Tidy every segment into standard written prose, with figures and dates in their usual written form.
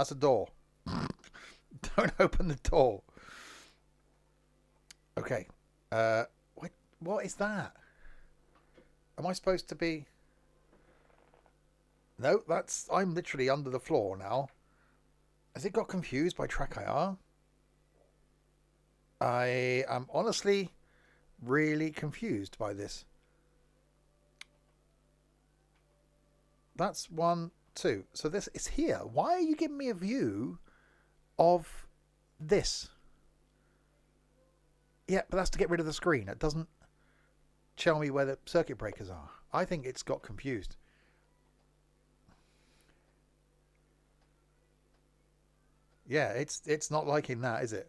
That's a door. Don't open the door. Okay. What is that? Am I supposed to be... No, that's... I'm literally under the floor now. Has it got confused by track IR? I am honestly really confused by this. That's 1, 2. So this is here. Why are you giving me a view of this? Yeah, but that's to get rid of the screen. It doesn't tell me where the circuit breakers are. I think it's got confused. Yeah, it's not liking that, is it?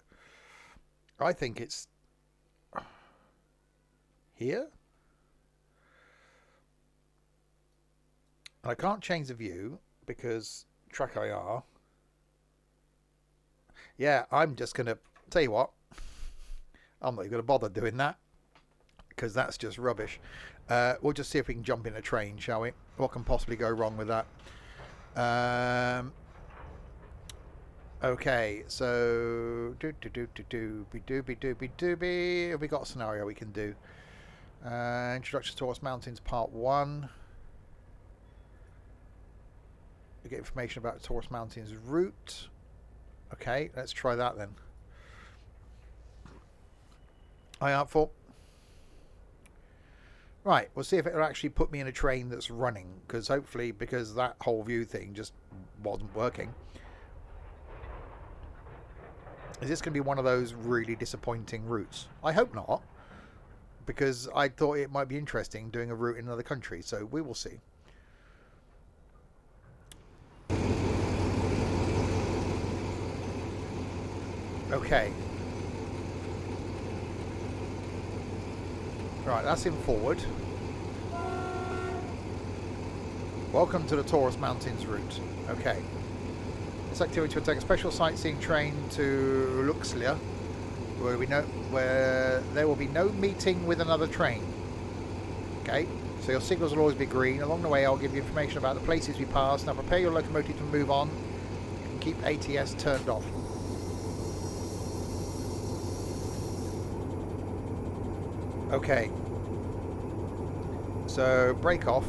I think it's here. And I can't change the view because track IR. Yeah, I'm just going to tell you what. I'm not even going to bother doing that because that's just rubbish. We'll just see if we can jump in a train, shall we? What can possibly go wrong with that? Okay, so doobie. Have we got a scenario we can do? Introduction to Taurus Mountains Part 1. We get information about Taurus Mountains route. Okay, let's try that then. Eye out for. Right, we'll see if it'll actually put me in a train that's running, because hopefully, because that whole view thing just wasn't working. Is this going to be one of those really disappointing routes? I hope not, because I thought it might be interesting doing a route in another country, so we will see. Okay. Right, that's in forward. Welcome to the Taurus Mountains route. Okay. This activity will take a special sightseeing train to Luxlia, where there will be no meeting with another train. Okay, so your signals will always be green. Along the way, I'll give you information about the places we pass. Now prepare your locomotive to move on. And keep ATS turned off. Okay. So brake off.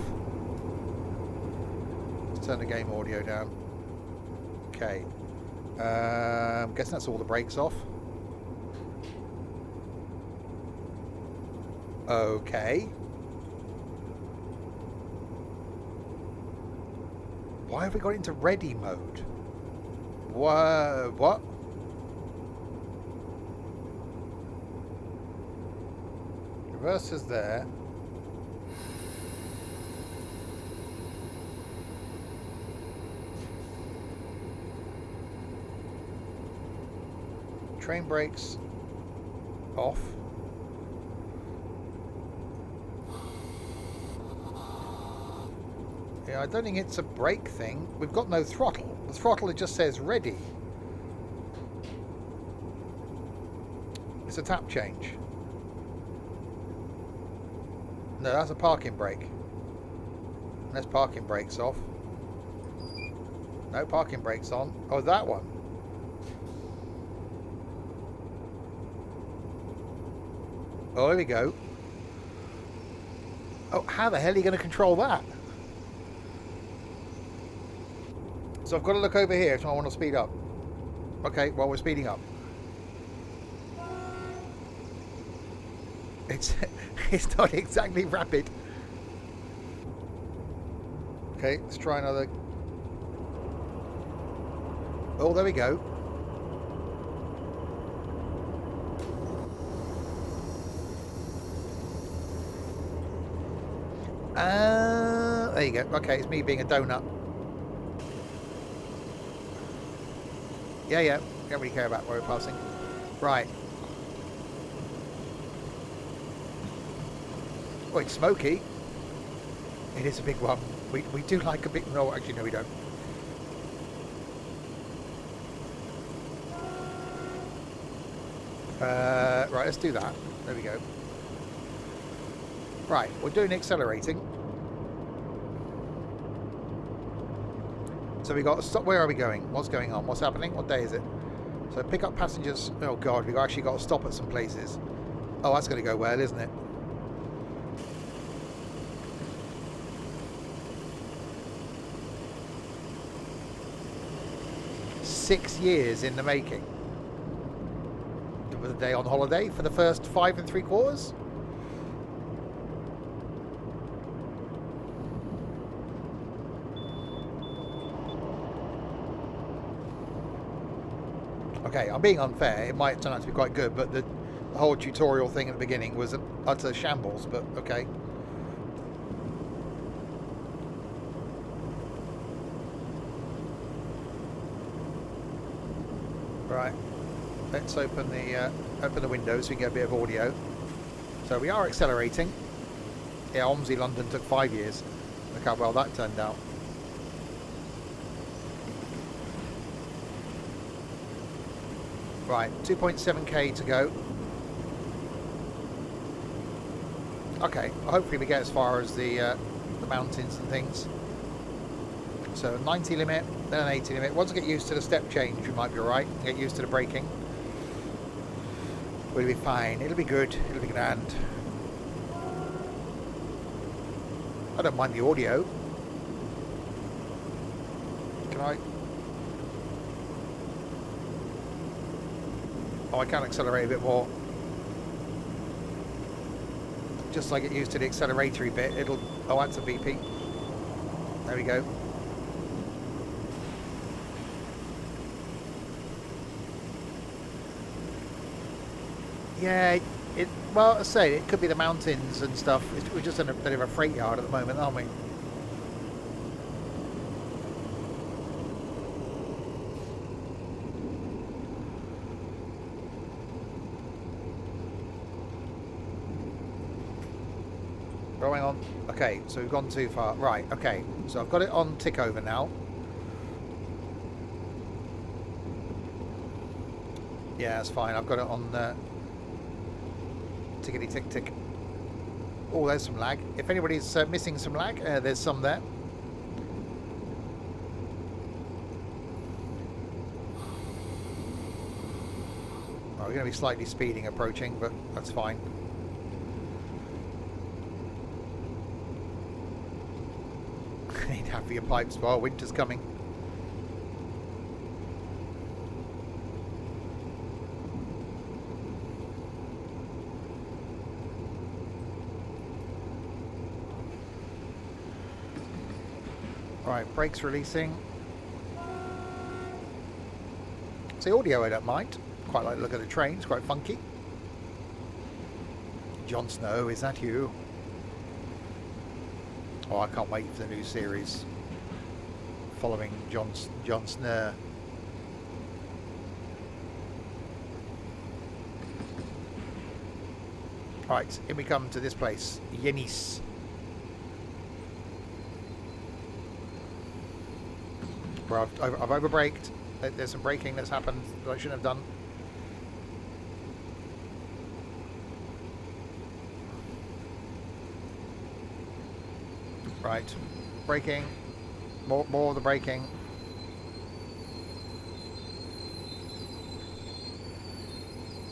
Let's turn the game audio down. Okay. I'm guessing that's all the brakes off. Okay. Why have we got into ready mode? What? Reverse is there. Train brakes off. Yeah, I don't think it's a brake thing. We've got no throttle. The throttle, it just says ready. It's a tap change. No, that's a parking brake. There's parking brakes off. No parking brakes on. Oh, that one. Oh, here we go. Oh, how the hell are you going to control that? So I've got to look over here if I want to speed up. Okay, well, we're speeding up. It's not exactly rapid. Okay, let's try another. Oh, there we go. There you go. Okay, it's me being a donut. Yeah. Don't really care about where we're passing. Right. Oh, it's smoky. It is a big one. We do like a big... No, actually, no, we don't. Right, let's do that. There we go. Right, we're doing accelerating. So So we got to stop. Where are we going? What's going on? What's happening? What day is it? So pick up passengers. Oh God, we've actually got to stop at some places. Oh, that's going to go well, isn't it? Six years in the making. Was a day on holiday for the first 5 3/4. Okay, I'm being unfair. It might turn out to be quite good, but the whole tutorial thing at the beginning was an utter shambles, but okay. Right. Let's open the windows so we can get a bit of audio. So we are accelerating. Yeah, OMSI London took 5 years. Look how well that turned out. Right, 2.7k to go. Okay, hopefully we get as far as the mountains and things. So 90 limit, then an 80 limit. Once I get used to the step change, we might be alright. Get used to the braking. We'll be fine. It'll be good. It'll be grand. I don't mind the audio. Can I? Oh, I can accelerate a bit more. Just so I get used to the acceleratory bit, it'll... Oh, that's a BP. There we go. Yeah, well, I say it could be the mountains and stuff. We're just in a bit of a freight yard at the moment, aren't we? Going on. Okay, so we've gone too far. Right, okay. So I've got it on tick over now. Yeah, that's fine. I've got it on tickety tick tick. Oh, there's some lag. If anybody's missing some lag, there's some there. Oh, we're going to be slightly speeding approaching, but that's fine. Need half of your pipes. Well, winter's coming. Right, brakes releasing. It's the audio I don't mind. Quite like the look of the train. It's quite funky. Jon Snow, is that you? Oh, I can't wait for the new series following Jon Snow. Right, here we come to this place, Yenis. Where I've over-braked. There's some braking that's happened that I shouldn't have done. Right, braking, more of the braking.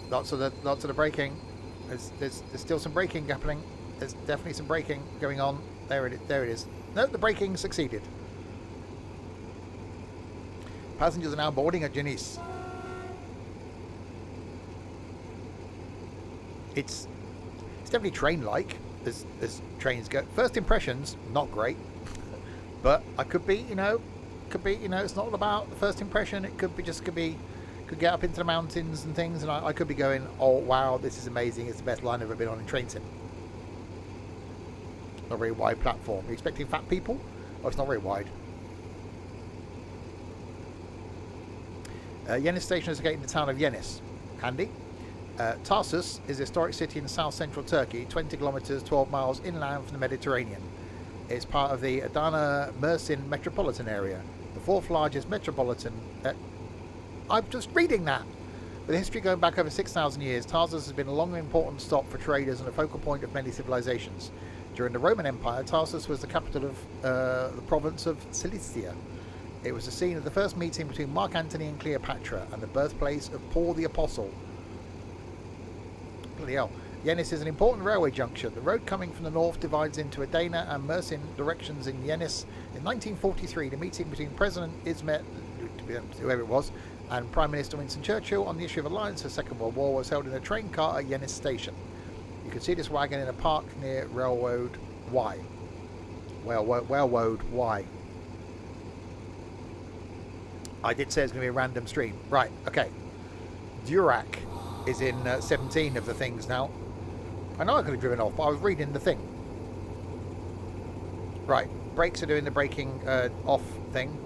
Lots of the braking. There's still some braking happening. There's definitely some braking going on. There it is. No, the braking succeeded. Passengers are now boarding at Genis. It's definitely train-like. As trains go. First impressions, not great, but I could be, it's not all about the first impression. It could get up into the mountains and things, and I could be going, oh wow, this is amazing. It's the best line I've ever been on in train sim. Not a very wide platform. Are you expecting fat people? Oh, it's not very wide. Yenis station is located in the town of Yenis. Handy. Tarsus is a historic city in south-central Turkey, 20 kilometers, 12 miles inland from the Mediterranean. It's part of the Adana-Mersin metropolitan area, the fourth largest metropolitan... I'm just reading that! With a history going back over 6,000 years, Tarsus has been a long and important stop for traders and a focal point of many civilizations. During the Roman Empire, Tarsus was the capital of the province of Cilicia. It was the scene of the first meeting between Mark Antony and Cleopatra and the birthplace of Paul the Apostle. Bloody hell. Yenis is an important railway junction. The road coming from the north divides into Adana and Mersin directions in Yenis. In 1943, the meeting between President Ismet, whoever it was, and Prime Minister Winston Churchill on the issue of alliance for the Second World War was held in a train car at Yenis station. You can see this wagon in a park near Railroad Y. Railroad Y. I did say it's going to be a random stream. Right, okay. Durac is in 17 of the things now. I know I could have driven off, but I was reading the thing. Right, brakes are doing the braking off thing.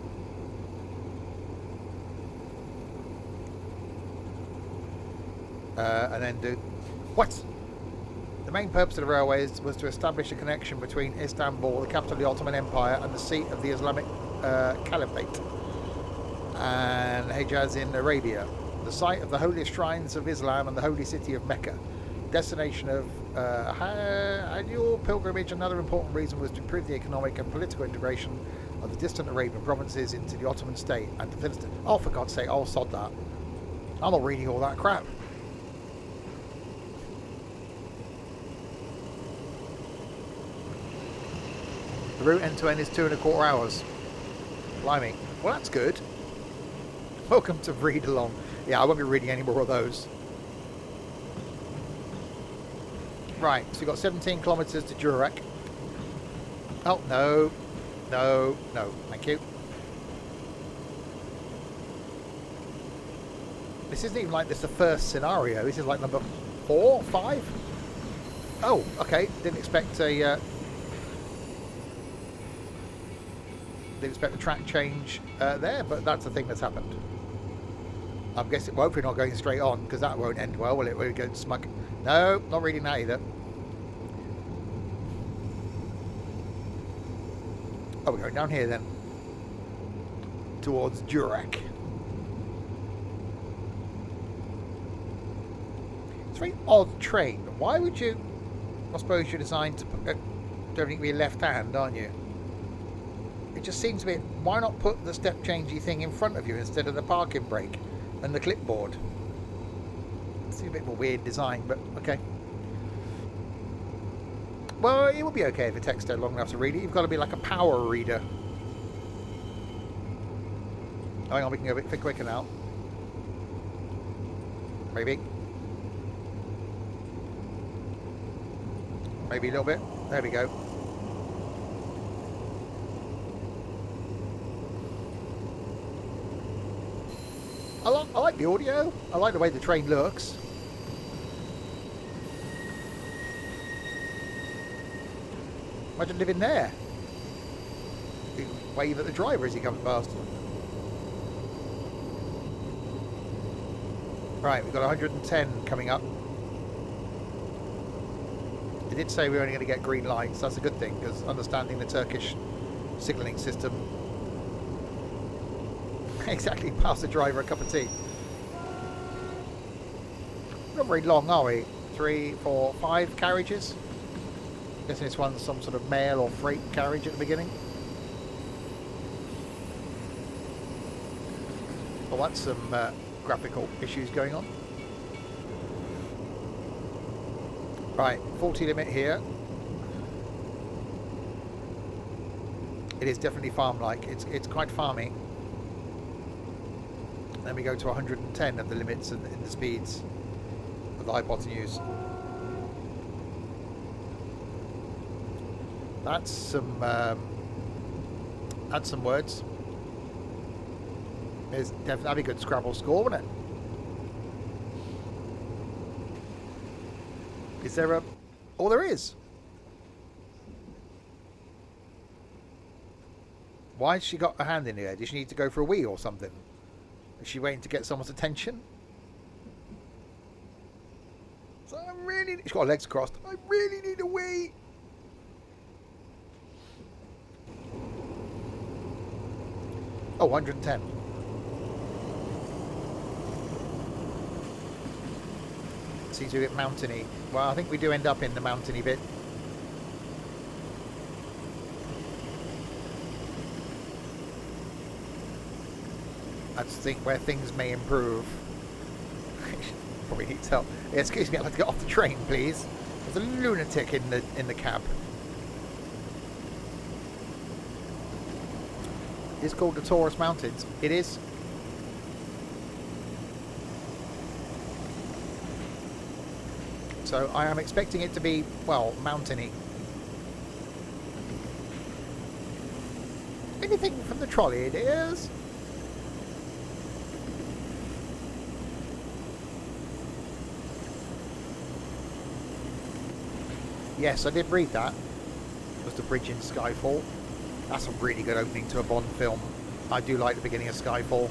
And then do... What? The main purpose of the railways was to establish a connection between Istanbul, the capital of the Ottoman Empire, and the seat of the Islamic Caliphate, and Hejaz in Arabia, the site of the holiest shrines of Islam and the holy city of Mecca. Destination of annual pilgrimage. Another important reason was to improve the economic and political integration of the distant Arabian provinces into the Ottoman state and to Philistine. Oh, for God's sake, I'll sod that. I'm not reading all that crap. The route end to end is 2.25 hours. Blimey. Well, that's good. Welcome to Read Along. Yeah, I won't be reading any more of those. Right, so we've got 17 kilometres to Durac. Oh, no. No, no. Thank you. This isn't even like this the first scenario. This is like number 4, 5? Oh, okay. Didn't expect a... didn't expect the track change there, but that's the thing that's happened. I'm guessing, well, hopefully not going straight on, because that won't end well, will it? We're going smug. No, not reading that either. Oh, we're going down here then. Towards Durac. It's a very odd train. Why would you... I suppose you're designed to put everything with your left hand, aren't you? It just seems a bit... Why not put the step changey thing in front of you instead of the parking brake and the clipboard? It's a bit of a weird design, but okay. Well, it would be okay if the text stayed long enough to read it. You've got to be like a power reader. Oh, hang on, we can go a bit quicker now. Maybe. Maybe a little bit. There we go. I like the audio. I like the way the train looks. Imagine living there. You can wave at the driver as he comes past. Right, we've got 110 coming up. They did say we're only going to get green lights. That's a good thing, because understanding the Turkish signalling system. Exactly, pass the driver a cup of tea. Not very long, are we? 3, 4, 5 carriages. Guessing this one's some sort of mail or freight carriage at the beginning. Well, that's some graphical issues going on. Right, 40 limit here. It is definitely farm-like. It's quite farmy. Then we go to 110 of the limits in the speeds of the hypotenuse. That's some words. There's definitely a good Scrabble score, wouldn't it? Is there a... Oh, there is. Why has she got a hand in the air? Does she need to go for a wee or something? Is she waiting to get someone's attention? So I really... She's got her legs crossed. I really need a wee. Oh, 110. Seems to be a bit mountainy. Well, I think we do end up in the mountainy bit. I just think where things may improve. Probably needs help. Yeah, excuse me, I'd like to get off the train, please. There's a lunatic in the cab. It's called the Taurus Mountains. It is. So I am expecting it to be, well, mountainy. Anything from the trolley, it is. Yes, I did read that. It was the bridge in Skyfall. That's a really good opening to a Bond film. I do like the beginning of Skyfall.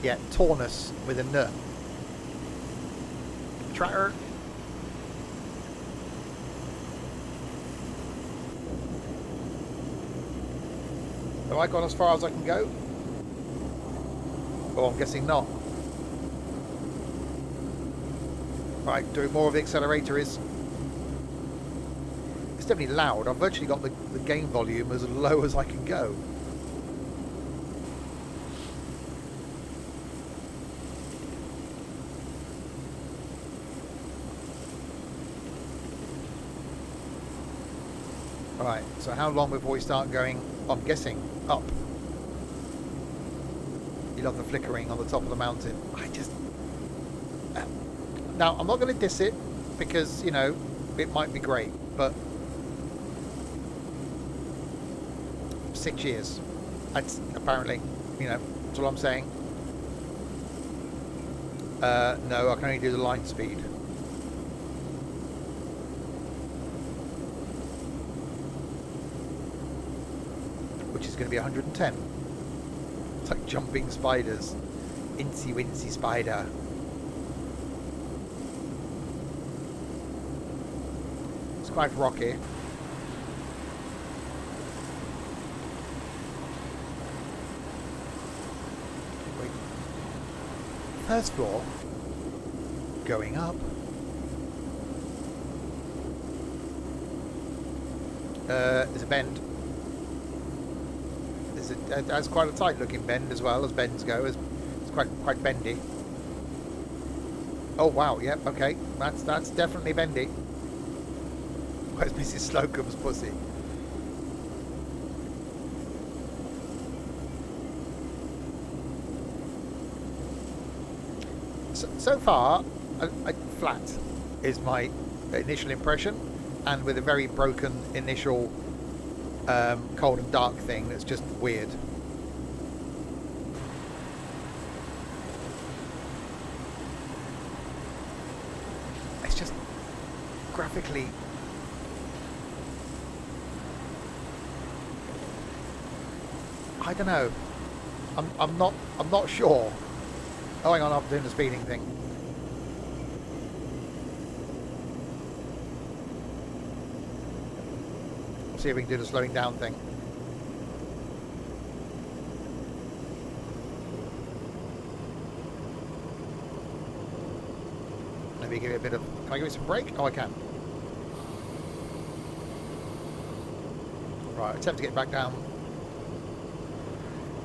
Yeah, Taurus with a N. Tracker. Have I gone as far as I can go? Oh, I'm guessing not. Right, doing more of the accelerator is... It's definitely loud. I've virtually got the gain volume as low as I can go. Right, so how long before we start going, I'm guessing, up? You love the flickering on the top of the mountain. I just... Now, I'm not going to diss it, because, you know, it might be great, but... 6 years. That's apparently, you know, that's all I'm saying. No, I can only do the line speed. Which is going to be 110. It's like jumping spiders. Incy wincy spider. It's quite rocky. Wait. First floor. Going up. There's a bend. That's quite a tight looking bend as well, as bends go. It's quite bendy. Oh wow, yep, okay. That's definitely bendy. Where's Mrs. Slocum's pussy? So far, flat is my initial impression, and with a very broken initial cold and dark thing that's just weird. It's just graphically I don't know. I'm not sure. Oh, hang on, I'm doing the speeding thing. We'll see if we can do the slowing down thing. Maybe give it a bit of... Can I give it some brake? Oh, I can. Right, attempt to get back down.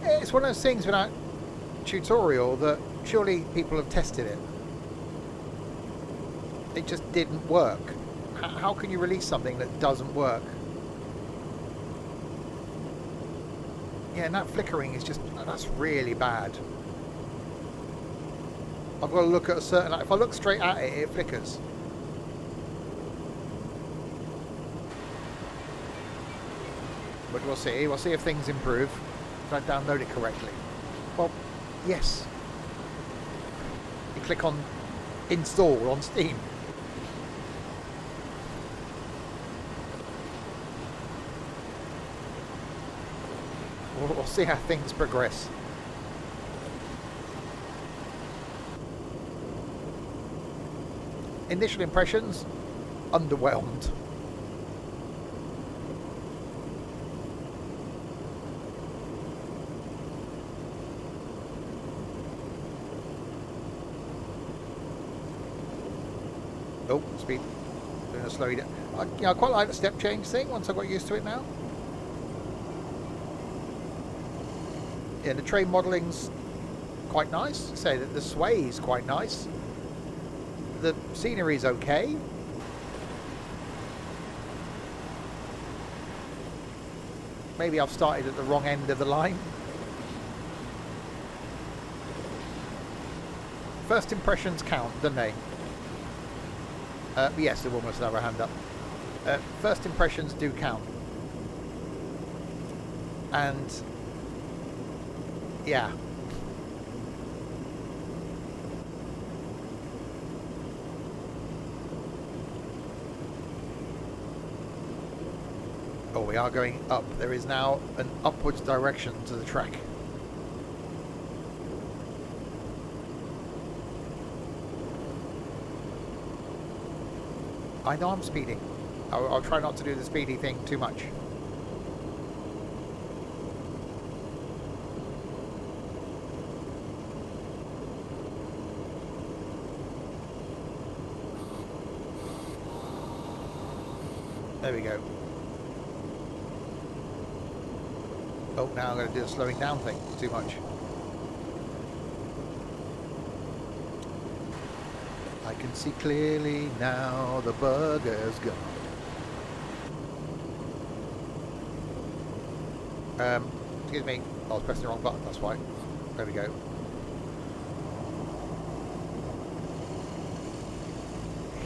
It's one of those things without tutorial that surely people have tested it. It just didn't work. How can you release something that doesn't work? Yeah, and that flickering is just... That's really bad. I've got to look at a certain... If I look straight at it, it flickers. But we'll see. We'll see if things improve. Did I download it correctly? Well, yes. You click on install on Steam. We'll see how things progress. Initial impressions, underwhelmed. Oh, speed. Doing a slow down. I quite like the step change thing once I got used to it now. Yeah, the train modelling's quite nice. Say that the sway is quite nice. The scenery's okay. Maybe I've started at the wrong end of the line. First impressions count, don't they? Yes, the woman must have her hand up. First impressions do count. And yeah. Oh, we are going up. There is now an upwards direction to the track. I know I'm speeding. I'll try not to do the speedy thing too much. There we go. Oh, now I'm going to do the slowing down thing too much. I can see clearly now the burger's gone. Excuse me. I was pressing the wrong button, that's why. There we go.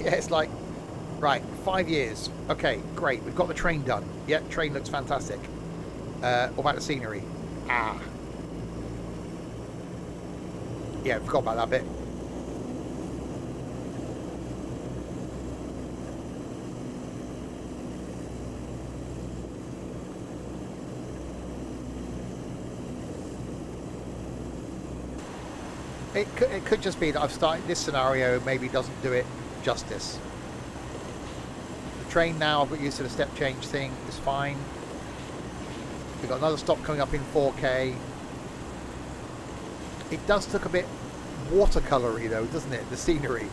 Yeah, it's like, right, 5 years. Okay, great. We've got the train done. Yep, train looks fantastic. What about the scenery? Ah. Yeah, forgot about that bit. It could just be that I've started this scenario, maybe doesn't do it justice. The train now, I've got used to the step change thing, is fine. We've got another stop coming up in 4K. It does look a bit watercolory though, doesn't it? The scenery.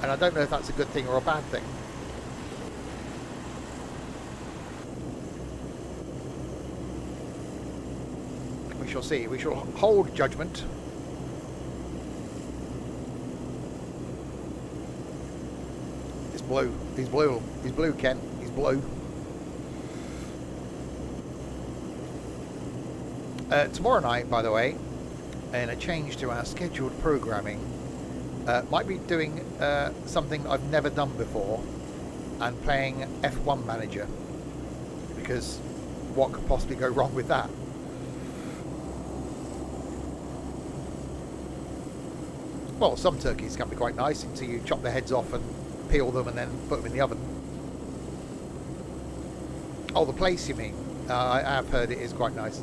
And I don't know if that's a good thing or a bad thing. We shall see. We shall hold judgment. It's blue. He's blue. He's blue, Ken. He's blue. Tomorrow night, by the way, in a change to our scheduled programming, might be doing something I've never done before and playing F1 Manager, because what could possibly go wrong with that? Well, some turkeys can be quite nice until you chop their heads off and peel them and then put them in the oven. Oh, the place you mean? I have heard it is quite nice.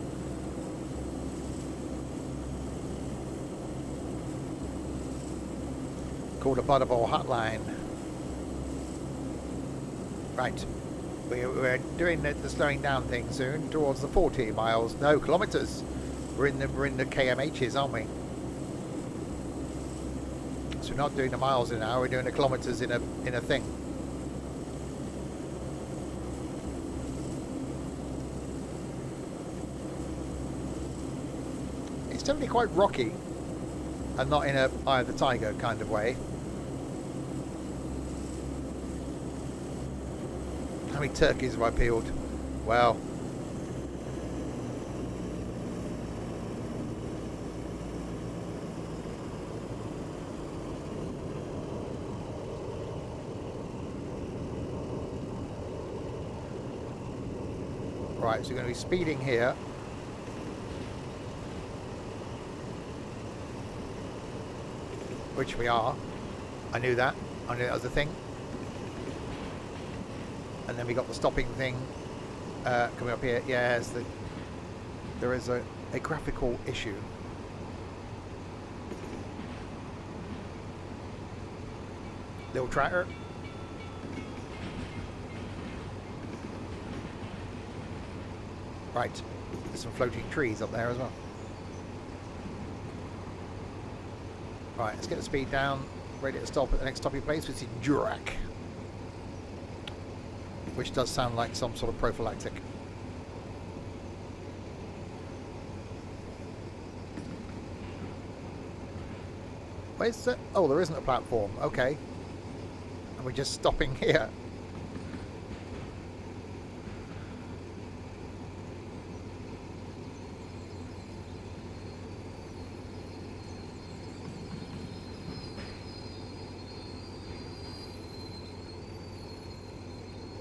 Called a Butterball hotline. Right, we're doing the slowing down thing soon towards the 40 miles, no, kilometers. We're in the KMHs, aren't we? So we're not doing the miles an hour, we're doing the kilometers in a thing. It's definitely quite rocky and not in a Eye of the Tiger kind of way. How many turkeys have I peeled? Well, right, so we're going to be speeding here. Which we are. I knew that. I knew that was a thing. And then we got the stopping thing coming up here. Yes, there is a graphical issue. Little tractor. Right, there's some floating trees up there as well. Right, let's get the speed down. Ready to stop at the next stopping place, which is Durac. Which does sound like some sort of prophylactic. Where's the... Oh, there isn't a platform. Okay. And we're just stopping here.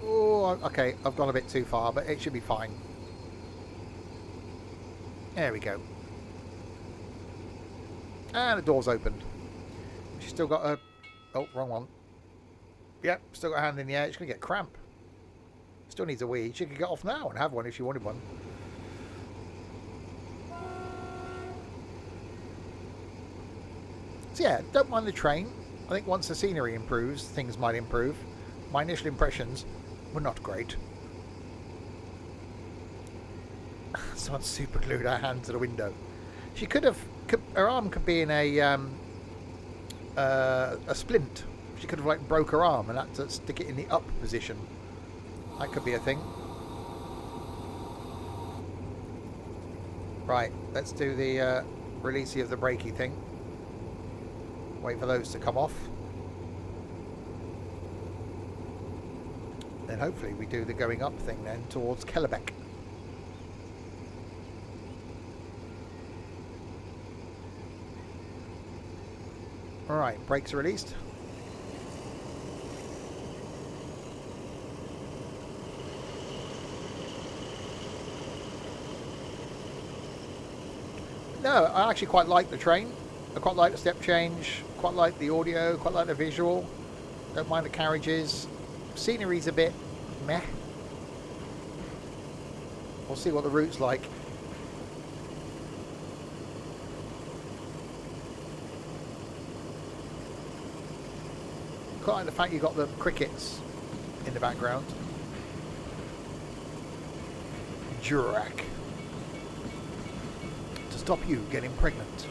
Oh, okay. I've gone a bit too far, but it should be fine. There we go. And the door's opened. She's still got a... Oh, wrong one. Yep, still got a hand in the air. She's going to get cramp. Still needs a wee. She could get off now and have one if she wanted one. So yeah, don't mind the train. I think once the scenery improves, things might improve. My initial impressions were not great. Someone super glued her hand to the window. She could have... Her arm could be in a splint. She could have like broke her arm and had to stick it in the up position. That could be a thing. Right, let's do the releasey of the brakey thing. Wait for those to come off. Then hopefully we do the going up thing then towards Kellebeck. Alright, brakes are released. No, I actually quite like the train. I quite like the step change, quite like the audio, quite like the visual. Don't mind the carriages. Scenery's a bit meh. We'll see what the route's like. Quite like the fact you've got the crickets in the background. Jurak. To stop you getting pregnant.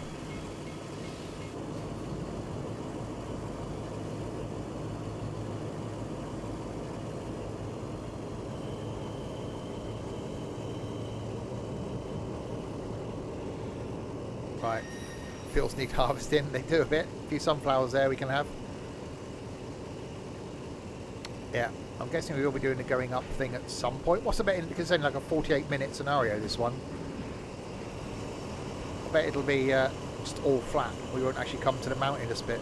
Right. Fields need harvesting. They do a bit. A few sunflowers there we can have. Yeah, I'm guessing we will be doing the going up thing at some point. What's the bet? Because it's only like a 48-minute scenario, this one. I bet it'll be just all flat. We won't actually come to the mountainous bit.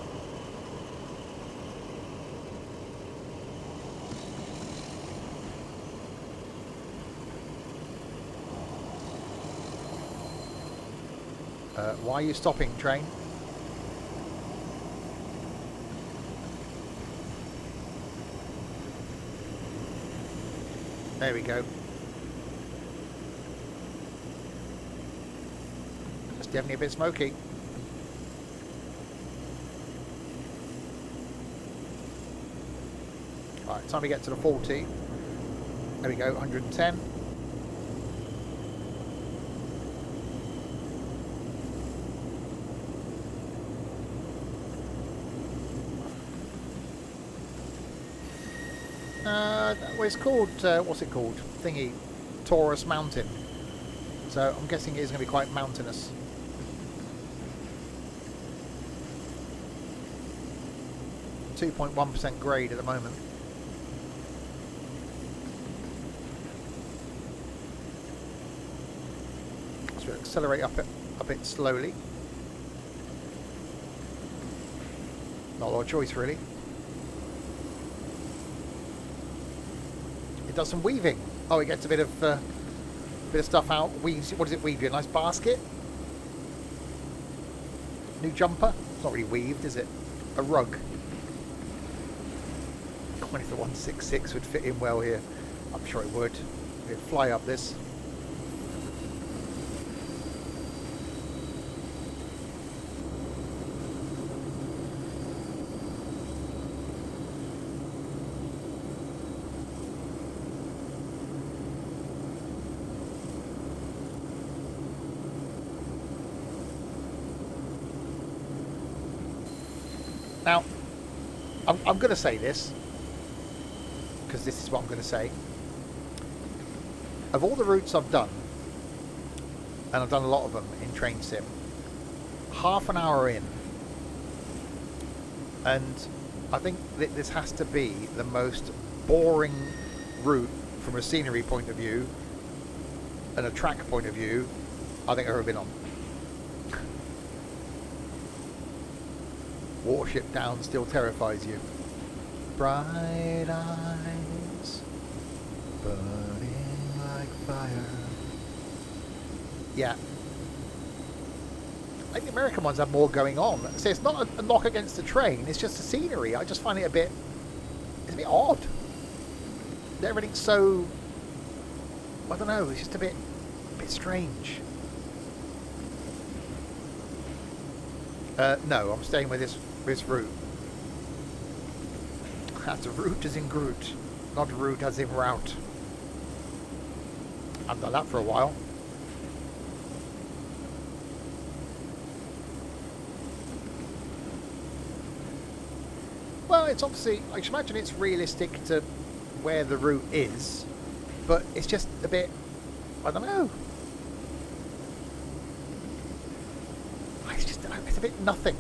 Why are you stopping, train? There we go. It's definitely a bit smoky. Right, time we get to the 40. There we go, 110. Well, it's called, what's it called? Thingy, Taurus Mountain. So I'm guessing it is going to be quite mountainous. .1% grade at the moment. So we'll accelerate up it a bit slowly. Not a lot of choice really. It does some weaving. Oh, it gets a bit of stuff out. Weaves. What does it weave you? A nice basket. New jumper. It's not really weaved, is it? A rug. I wonder if the 166 would fit in well here. I'm sure it would. It'd fly up this. Now, I'm going to say this, because this is what I'm going to say. Of all the routes I've done, and I've done a lot of them in Train Sim, half an hour in, And I think that this has to be the most boring route from a scenery point of view and a track point of view I think I've ever been on. Watership Down still terrifies you. Bright eyes burning like fire. Yeah. I think the American ones have more going on. So it's not a knock against the train, it's just the scenery. I just find it it's a bit odd. Everything's so, I don't know, it's just a bit strange. No, I'm staying with this route. That's route as in Groot, not route as in route. I've done that for a while. Well, it's obviously, I should imagine it's realistic to where the route is, but it's just a bit, I don't know. It's a bit nothing.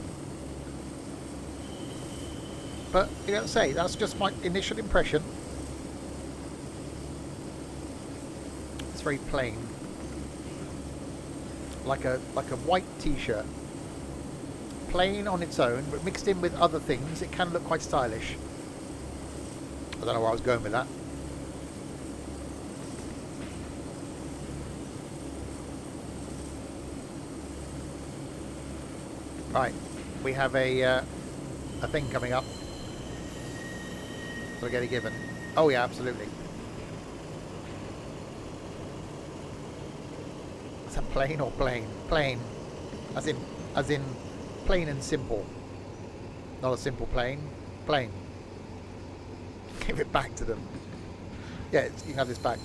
But, you know, say, that's just my initial impression. It's very plain. Like a white t-shirt. Plain on its own, but mixed in with other things, it can look quite stylish. I don't know where I was going with that. Right, we have a thing coming up. So I get a given. Oh yeah, absolutely. Is that plain or plain? Plain, as in plain and simple. Not a simple plain. Plain. Give it back to them. Yeah, you can have this back.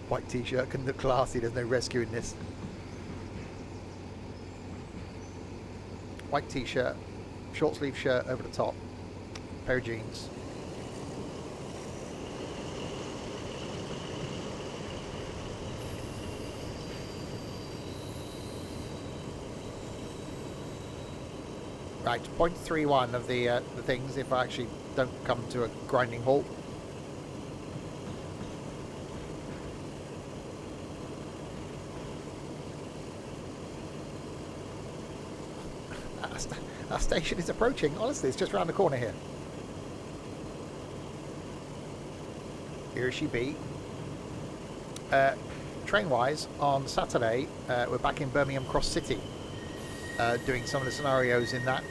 White t-shirt can look classy. There's no rescuing this. White t-shirt, short sleeve shirt over the top, pair of jeans. Right, 0.31 of the things if I actually don't come to a grinding halt. Our station is approaching. Honestly, it's just around the corner here. Here she be. Train-wise, on Saturday, we're back in Birmingham Cross City, doing some of the scenarios in that.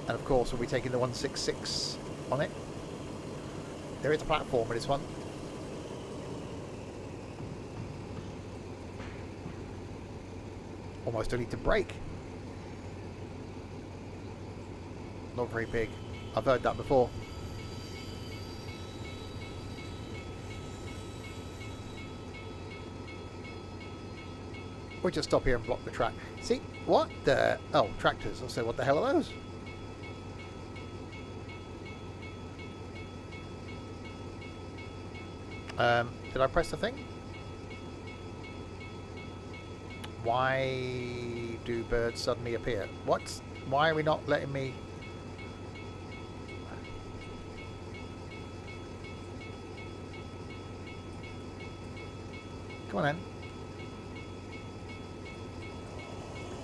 And of course, we'll be taking the 166 on it. There is a platform with this one. Almost don't need to brake. Not very big. I've heard that before. We'll just stop here and block the track. See, what the... Oh, tractors. I'll say, what the hell are those? Did I press the thing? Why do birds suddenly appear? What? Why are we not letting me... Come on then.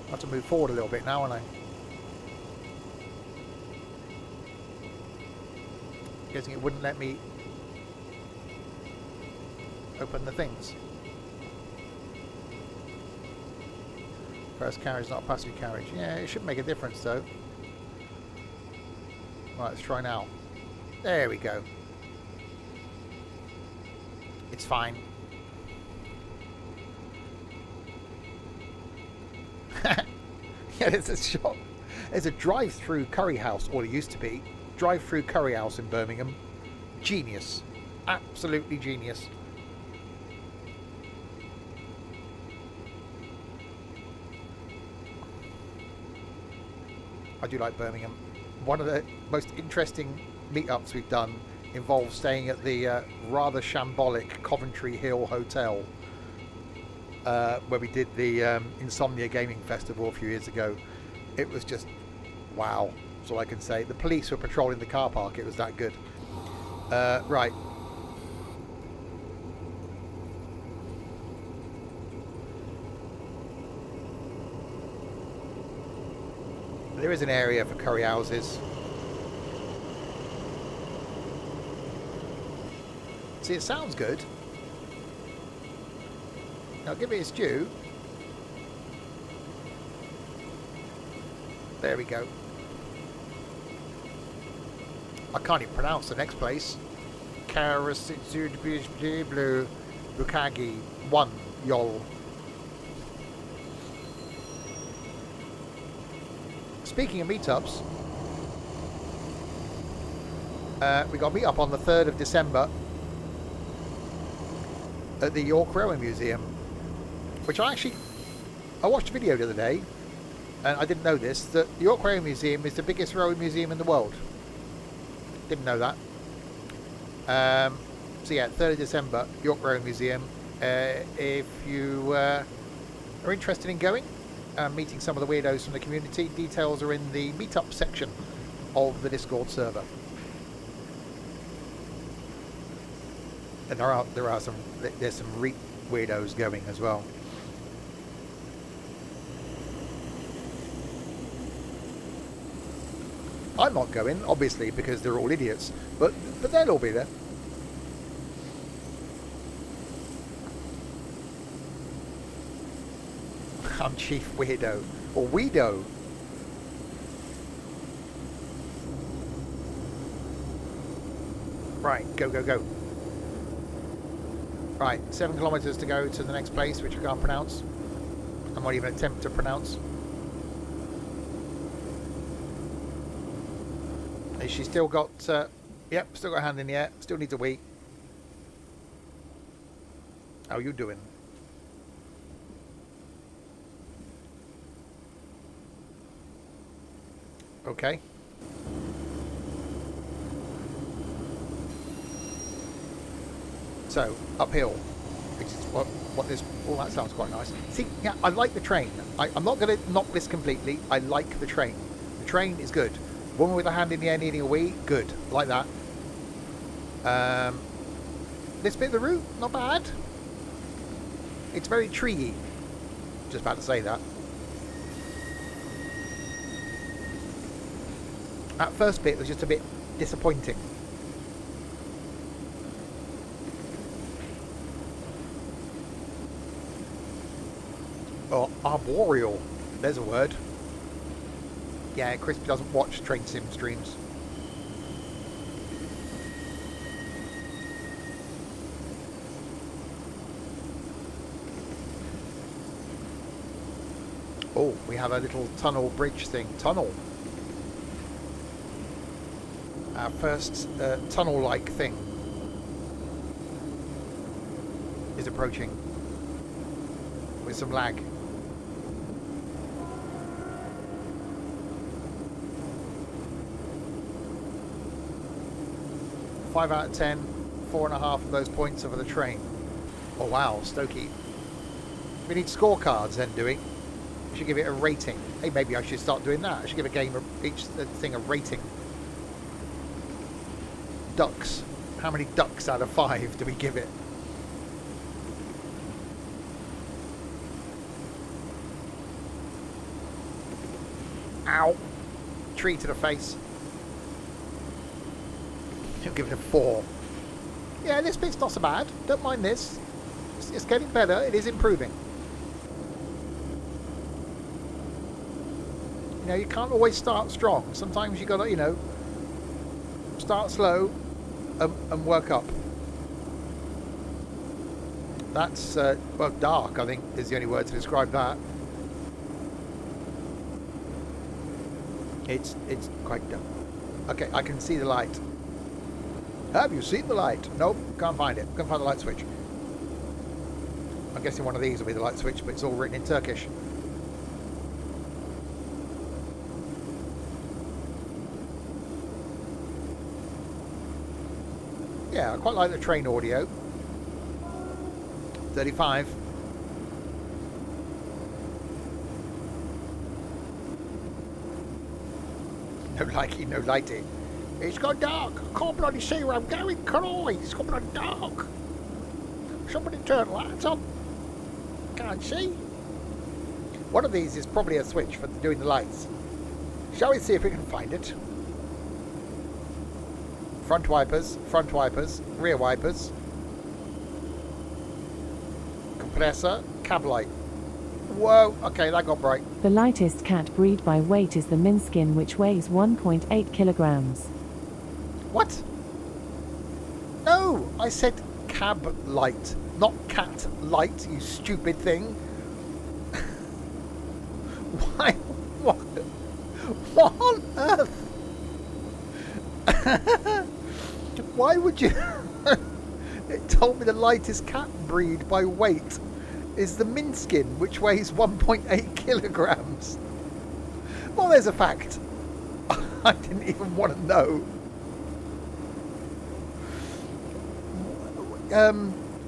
I have to move forward a little bit now, won't I? Guessing it wouldn't let me open the things. First carriage, not a passenger carriage. Yeah, it shouldn't make a difference though. Right, let's try now. There we go. It's fine. Yeah, there's a shop. There's a drive-through curry house, or it used to be. Drive-through curry house in Birmingham. Genius. Absolutely genius. I do like Birmingham. One of the most interesting meetups we've done involves staying at the rather shambolic Coventry Hill Hotel. when we did the Insomnia Gaming Festival a few years ago. It was just wow. That's all I can say. The police were patrolling the car park. It was that good. Right. There is an area for curry houses. See, it sounds good. Now give it its due. There we go. I can't even pronounce the next place. Karasitsudblue Bukagi 1 Yol. Speaking of meetups, we got a meetup on the 3rd of December at the York Railway Museum, which I watched a video the other day, and I didn't know this, that the York Railway Museum is the biggest railway museum in the world. Didn't know that. So yeah, 3rd of December, York Railway Museum. If you are interested in going and meeting some of the weirdos from the community, details are in the meetup section of the Discord server. And there's some weirdos going as well. I'm not going, obviously, because they're all idiots, but they'll all be there. I'm Chief Weirdo, or Weedo. Right, go, go, go. Right, 7 kilometers to go to the next place, which I can't pronounce. I won't even attempt to pronounce. Has she still got... yep, still got a hand in the air. Still needs a wee. How are you doing? Okay. So, uphill, which is what this... Oh, that sounds quite nice. See, yeah, I like the train. I'm not going to knock this completely. I like the train. The train is good. Woman with a hand in the air needing a wee, good. Like that. This bit of the route, not bad. It's very treey. Just about to say that. That first bit was just a bit disappointing. Oh, arboreal. There's a word. Yeah, Crispy doesn't watch train sim streams. Oh, we have a little tunnel bridge thing. Tunnel. Our first tunnel-like thing is approaching with some lag. Five out of 10, 4.5 of those points are for the train. Oh wow, Stokey. We need scorecards then, do we? We should give it a rating. Hey, maybe I should start doing that. I should give a game, each thing a rating. Ducks. How many ducks out of 5 do we give it? Ow. Tree to the face. I'll give it a 4. Yeah, this bit's not so bad. Don't mind this. It's getting better. It is improving. You know, you can't always start strong. Sometimes you gotta, you know, start slow and work up. That's, well, dark, I think, is the only word to describe that. It's quite dark. Okay, I can see the light. Have you seen the light? Nope, can't find it. Can't find the light switch. I'm guessing one of these will be the light switch, but it's all written in Turkish. Yeah, I quite like the train audio. 35. No likey, no lighty. It's gone dark. I can't bloody see where I'm going, can I? It's gone bloody dark. Somebody turn lights on. Can't see. One of these is probably a switch for doing the lights. Shall we see if we can find it? Front wipers, rear wipers. Compressor, cab light. Whoa, okay, that got bright. The lightest cat breed by weight is the Minskin, which weighs 1.8 kilograms. What? No, I said cab light, not cat light, you stupid thing. Why? What on earth? Why would you... It told me the lightest cat breed by weight is the Minskin, which weighs 1.8 kilograms. Well, there's a fact. I didn't even want to know.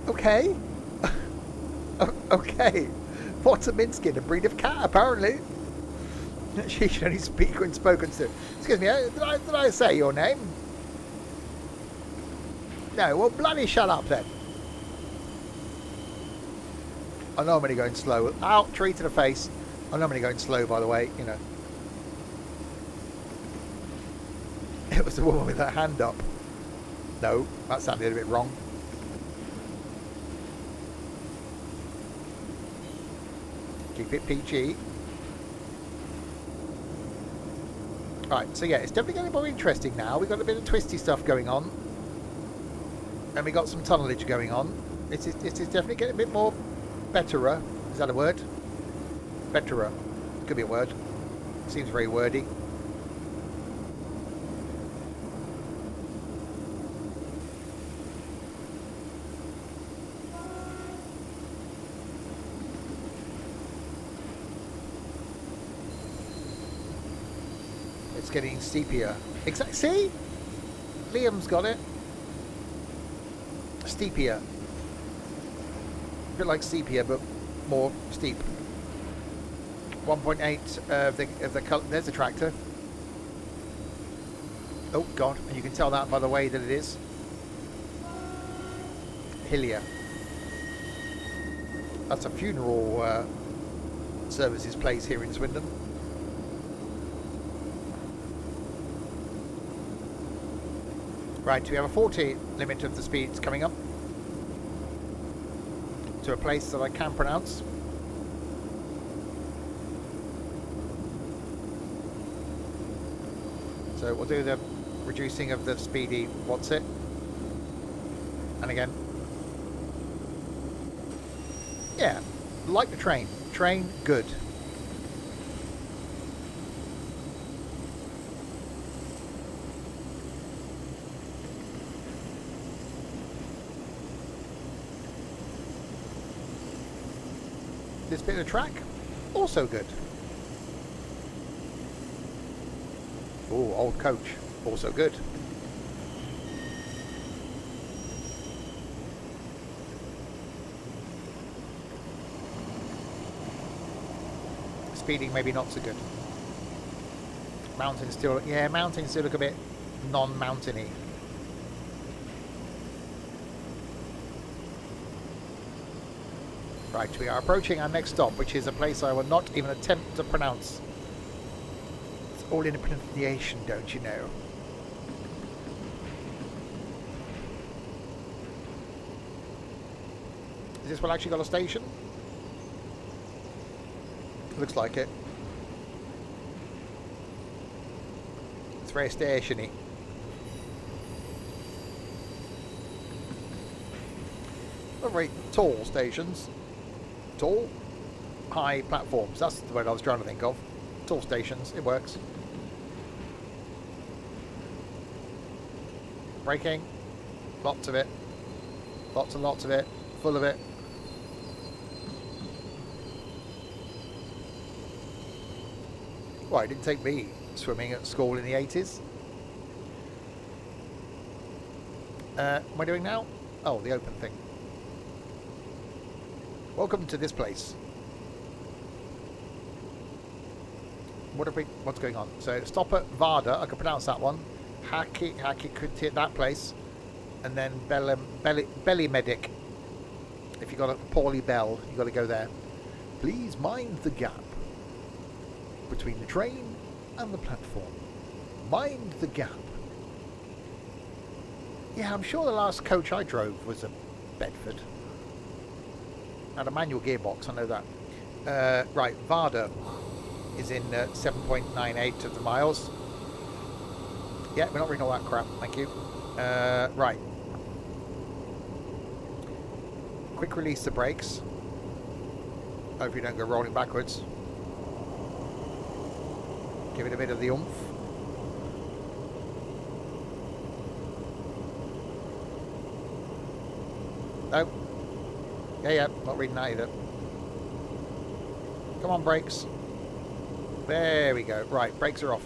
Okay. Okay. What's a Minskin? A breed of cat, apparently. She should only speak when spoken to. Excuse me, did I say your name? No, well, bloody shut up then. I know I'm only going slow. Ow, tree to the face. I know I'm only going slow, by the way, you know. It was the woman with her hand up. No, that sounded a bit wrong. Keep it PG. Right, so yeah, it's definitely getting more interesting now. We've got a bit of twisty stuff going on. And we got some tunnelage going on. It is definitely getting a bit more betterer. Is that a word? Betterer. Could be a word. Seems very wordy. It's getting steepier. Exactly. See? Liam's got it. Steepier. A bit like sepia, but more steep. 1.8 of the color. There's the tractor. Oh God! And you can tell that by the way that it is. Hillier. That's a funeral services place here in Swindon. Right, we have a 40 limit of the speeds coming up to a place that I can pronounce. So we'll do the reducing of the speedy what's it, and again, yeah, like the train, good. This bit of track, also good. Oh, old coach, also good. Speeding maybe not so good. Mountains still, yeah, mountains still look a bit non-mountainy. Right, we are approaching our next stop, which is a place I will not even attempt to pronounce. It's all in a pronunciation, don't you know? Is this one actually got a station? Looks like it. It's very stationy. Not very tall stations. Tall, high platforms. That's the word I was trying to think of. Tall stations. It works. Braking. Lots of it. Lots and lots of it. Full of it. Well, it didn't take me swimming at school in the 80s. What am I doing now? Oh, the open thing. Welcome to this place. What's going on? So stop at Varda. I can pronounce that one. Haki could hit that place, and then Belly Medic. If you got a poorly bell, you got to go there. Please mind the gap between the train and the platform. Mind the gap. Yeah, I'm sure the last coach I drove was a Bedford. Had a manual gearbox, I know that. Right, Varda is in 7.98 of the miles. Yeah, we're not reading all that crap, thank you. Right. Quick release the brakes. Hope you don't go rolling backwards. Give it a bit of the oomph. No. Yeah, not reading that either. Come on, brakes. There we go. Right, brakes are off.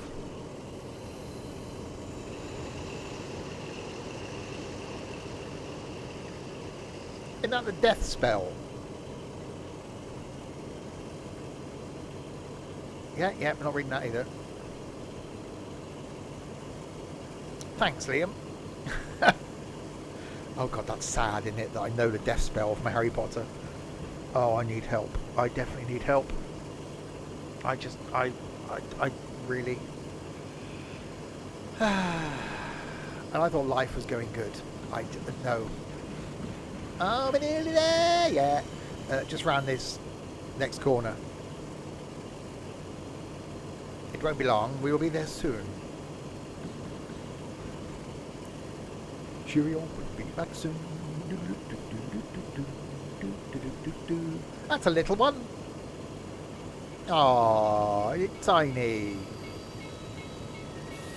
Isn't that the death spell? Yeah, we're not reading that either. Thanks, Liam. Oh god, that's sad, isn't it, that I know the death spell from Harry Potter. Oh, I need help. I definitely need help. I really... And I thought life was going good. I didn't know. Oh, we're nearly there! Yeah. Just round this next corner. It won't be long. We will be there soon. Cheerio, we'll be back soon. That's a little one. Oh, it's tiny.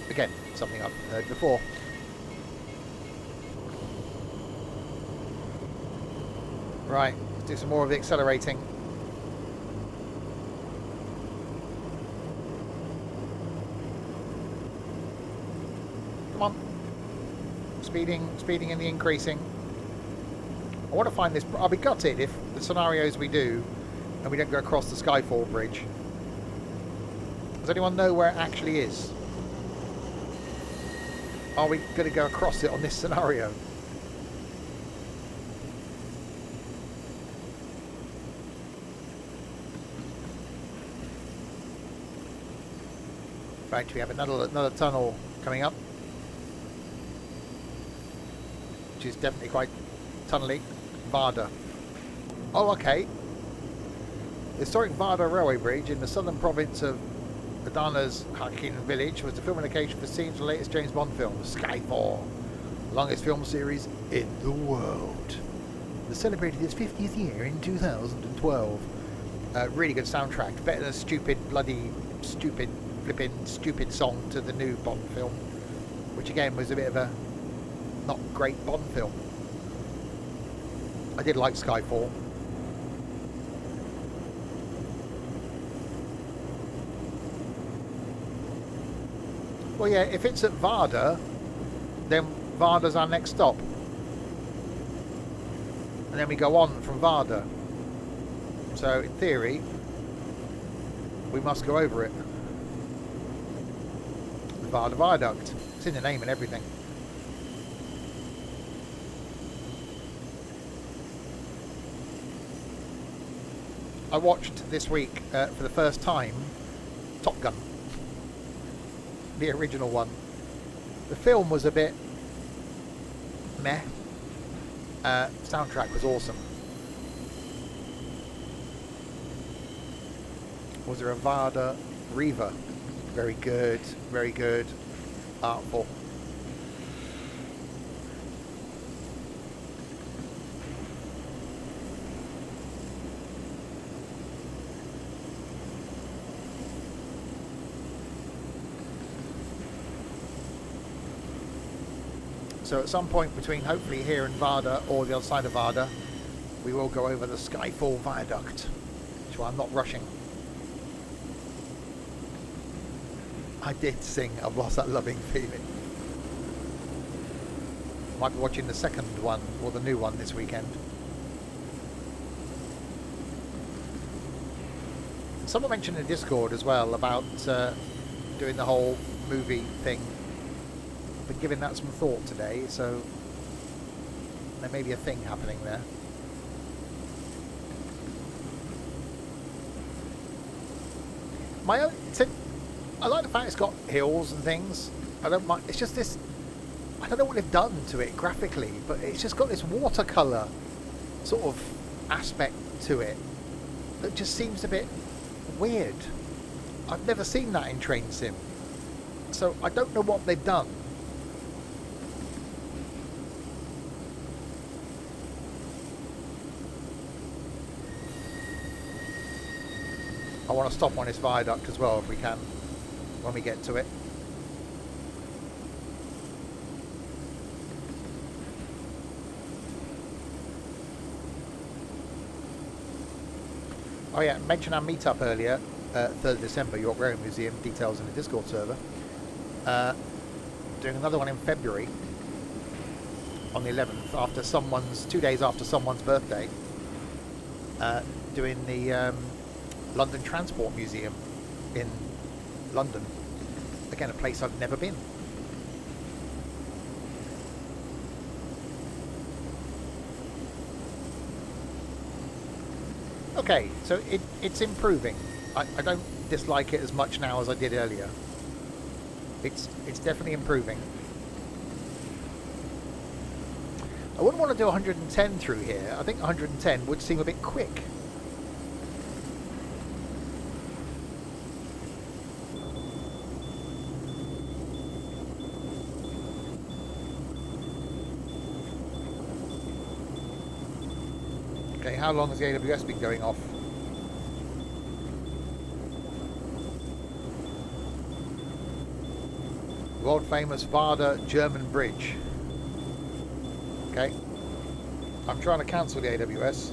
Again, something I've heard before. Right, let's do some more of the accelerating. Come on. Speeding and the increasing. I want to find this. I'll be gutted if the scenarios we do and we don't go across the Skyfall Bridge. Does anyone know where it actually is? Are we going to go across it on this scenario? Right, we have another tunnel coming up, which is definitely quite tunnely. Varda. Oh, okay. The historic Varda railway bridge in the southern province of Adana's Hakin village was the filming location for scenes from the latest James Bond film, Skyfall, the longest film series in the world. It celebrated its 50th year in 2012. Really good soundtrack, better than a stupid flipping song to the new Bond film, which again was a bit of a not great Bond film. I did like Skyfall. Well, yeah, if it's at Varda, then Varda's our next stop. And then we go on from Varda. So, in theory, we must go over it. The Varda Viaduct. It's in the name and everything. I watched this week, for the first time, Top Gun. The original one. The film was a bit meh. Soundtrack was awesome. Was there a Varda Riva? Very good, artful. So at some point between hopefully here and Varda or the other side of Varda, we will go over the Skyfall Viaduct, which I'm not rushing. I did sing I've Lost That Loving Feeling. Might be watching the second one or the new one this weekend. Someone mentioned in Discord as well about doing the whole movie thing. Been giving that some thought today, so there may be a thing happening there. I like the fact it's got hills and things. I don't mind. It's just this. I don't know what they've done to it graphically, but it's just got this watercolor sort of aspect to it that just seems a bit weird. I've never seen that in Train Sim, so I don't know what they've done. I want to stop on this viaduct as well if we can, when we get to it. Oh yeah, mention our meetup earlier, 3rd December, York Railway Museum, details in the Discord server. Doing another one in February, on the 11th, after 2 days after someone's birthday. Doing the London Transport Museum in London. Again, a place I've never been. Okay, so it's improving. I don't dislike it as much now as I did earlier. It's definitely improving. I wouldn't want to do 110 through here. I think 110 would seem a bit quick. Okay, how long has the AWS been going off? World famous Varda German bridge. Okay. I'm trying to cancel the AWS.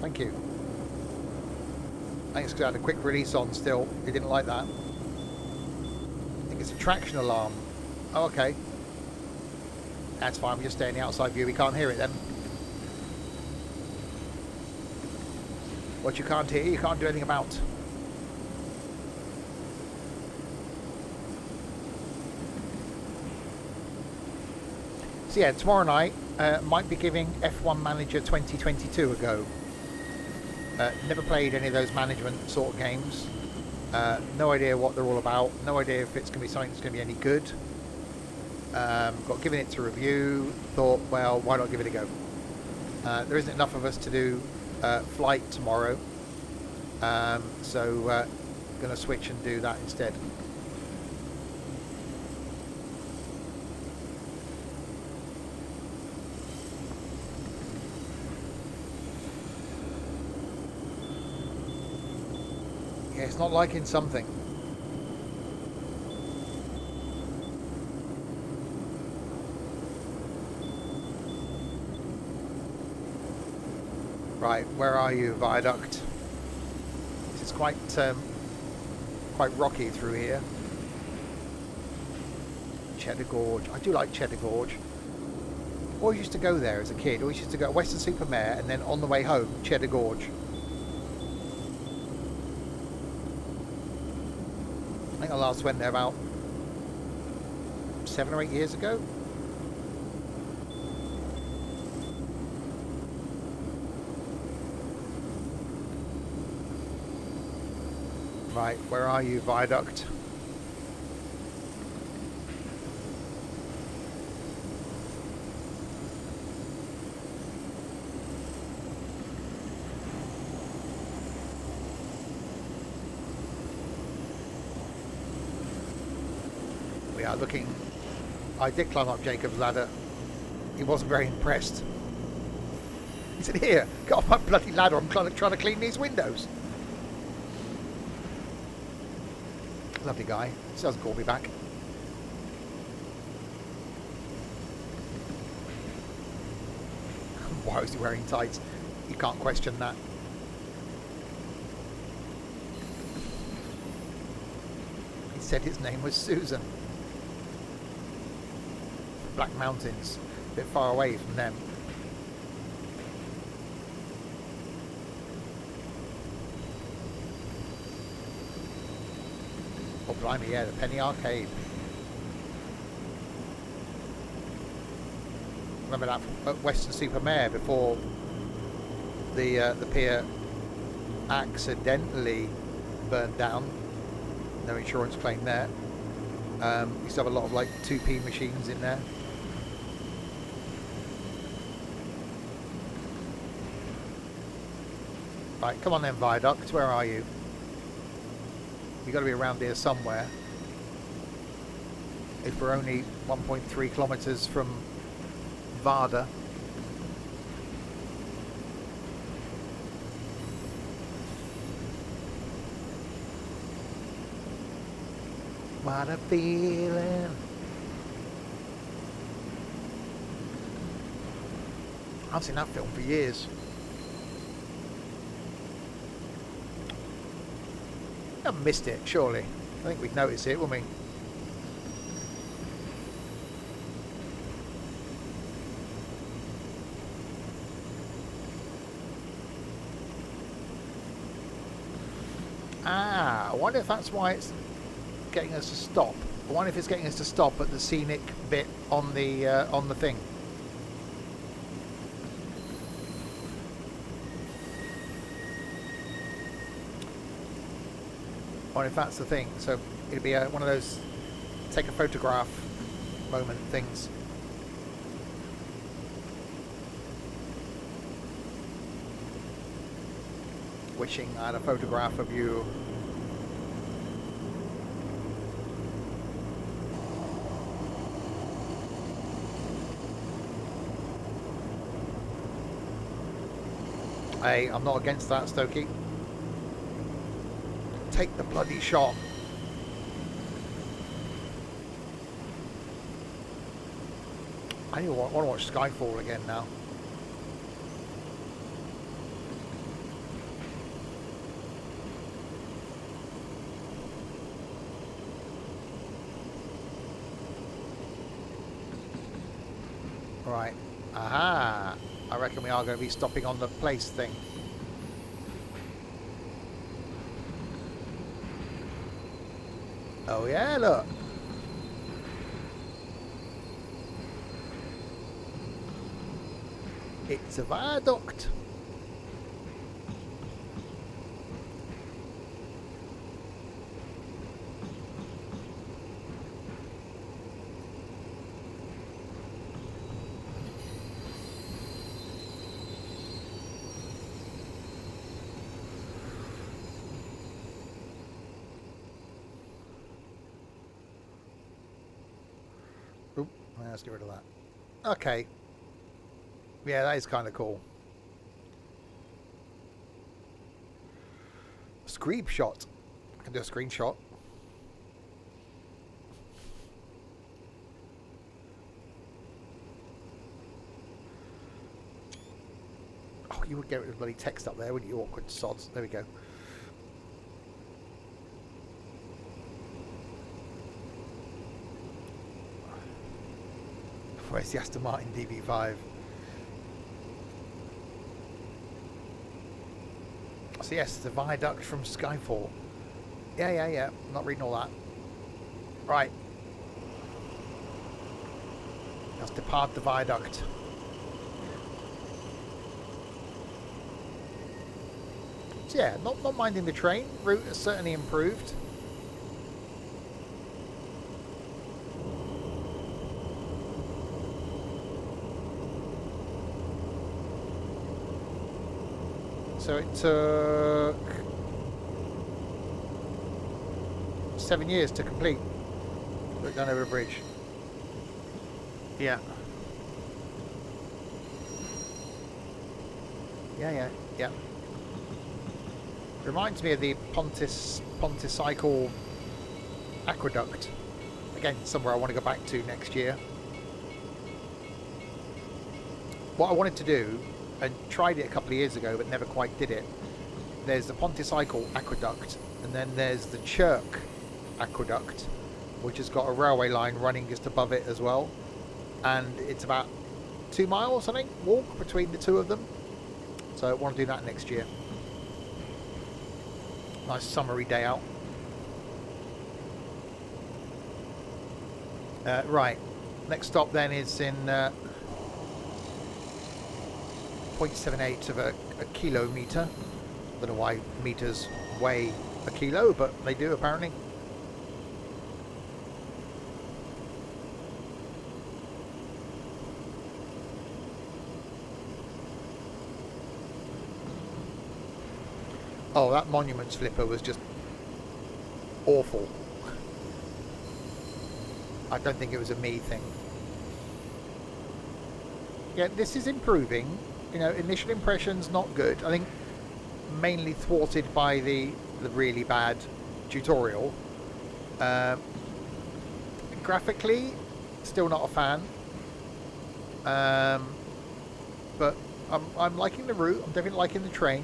Thank you. Thanks, because I had a quick release on still. He didn't like that. I think it's a traction alarm. Oh, okay. That's fine, we just stay in the outside view. We can't hear it then. What you can't hear, you can't do anything about. So yeah, tomorrow night might be giving F1 Manager 2022 a go. Never played any of those management sort of games. No idea what they're all about. No idea if it's going to be something that's going to be any good. Got given it to review. Thought, well, why not give it a go? There isn't enough of us to do flight tomorrow, so going to switch and do that instead. Yeah, it's not liking something. Right, where are you, Viaduct? This is quite rocky through here. Cheddar Gorge. I do like Cheddar Gorge. Always used to go there as a kid. Always used to go Western-super-Mare and then on the way home, Cheddar Gorge. I think I last went there about 7 or 8 years ago. Right, where are you, Viaduct? We are looking. I did climb up Jacob's ladder. He wasn't very impressed. He said, "Here, get off my bloody ladder. I'm trying to clean these windows." Lovely guy. Still doesn't call me back. Why was he wearing tights? You can't question that. said his name was Susan. Black Mountains, a bit far away from them. Oh, blimey, yeah, the Penny Arcade. Remember that at Western Supermare before the pier accidentally burned down. No insurance claim there. Used to have a lot of like 2p machines in there. Right, come on then, Viaduct. Where are you? You've got to be around here somewhere. If we're only 1.3 kilometres from Varda. What a feeling. I've seen that film for years. I haven't missed it, surely. I think we'd notice it, wouldn't we? Ah, I wonder if that's why it's getting us to stop. I wonder if it's getting us to stop at the scenic bit on the thing. I wonder if that's the thing. So it'd be one of those take a photograph moment things. Wishing I had a photograph of you. Hey, I'm not against that, Stokey. Take the bloody shot. I want to watch Skyfall again now. Right. Aha. I reckon we are going to be stopping on the place thing. Oh yeah, look. It's a viaduct. Oop, let's get rid of that. Okay. Yeah, that is kind of cool. Screen shot. I can do a screenshot. Oh, you would get rid of bloody text up there, wouldn't you, awkward sods? There we go. Where's the Aston Martin DB5? So yes, the viaduct from Skyfall. Yeah. I'm not reading all that. Right. Let's depart the viaduct. So yeah, not minding the train. Route has certainly improved. So it took 7 years to complete. Look down over a bridge. Yeah. Yeah. Reminds me of the Ponticycle Aqueduct. Again, somewhere I want to go back to next year. What I wanted to do, and tried it a couple of years ago but never quite did it, there's the Ponticycle Aqueduct and then there's the Chirk aqueduct, which has got a railway line running just above it as well, and it's about 2 miles, I think, walk between the two of them. So I want to do that next year. Nice summery day out. Right, next stop then is in 0.78 of a kilometre. I don't know why meters weigh a kilo, but they do apparently. Oh, that Monuments flipper was just awful. I don't think it was a me thing. Yeah, this is improving. You know, initial impressions not good. I think mainly thwarted by the really bad tutorial. Graphically, still not a fan. But I'm liking the route. I'm definitely liking the train.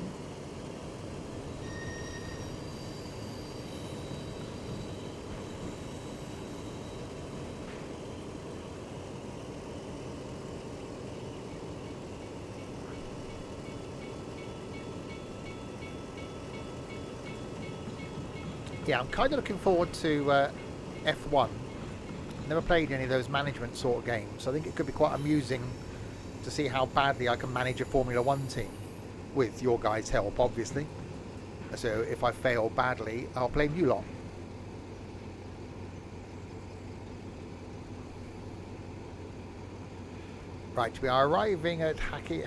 Yeah, I'm kind of looking forward to F1. Never played any of those management sort of games, so I think it could be quite amusing to see how badly I can manage a Formula 1 team with your guys' help, obviously. So if I fail badly, I'll blame you lot. Right, we are arriving at Hiki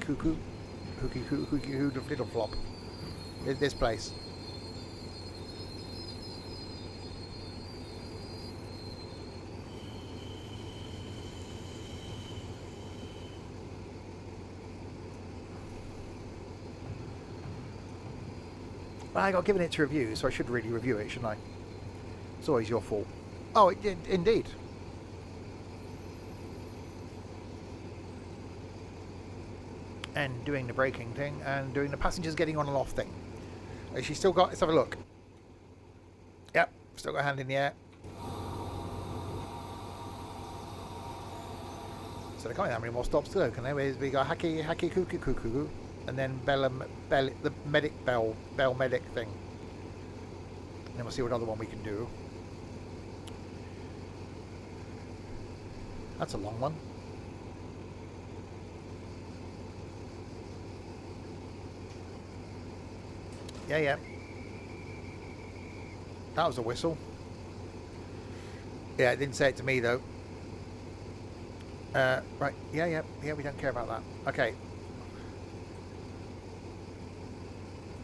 Cuckoo, Little Flop. This place. Well, I got given it to review, so I should really review it, shouldn't I? It's always your fault. Oh, it did, indeed. And doing the braking thing, and doing the passengers getting on and off thing. Has she still got... Let's have a look. Yep, still got a hand in the air. So they can't have many more stops to go, can they? We got Haki Cuckoo. And then the medic bell medic thing. And then we'll see what other one we can do. That's a long one. Yeah. That was a whistle. Yeah, it didn't say it to me though. Right. Yeah, we don't care about that. Okay.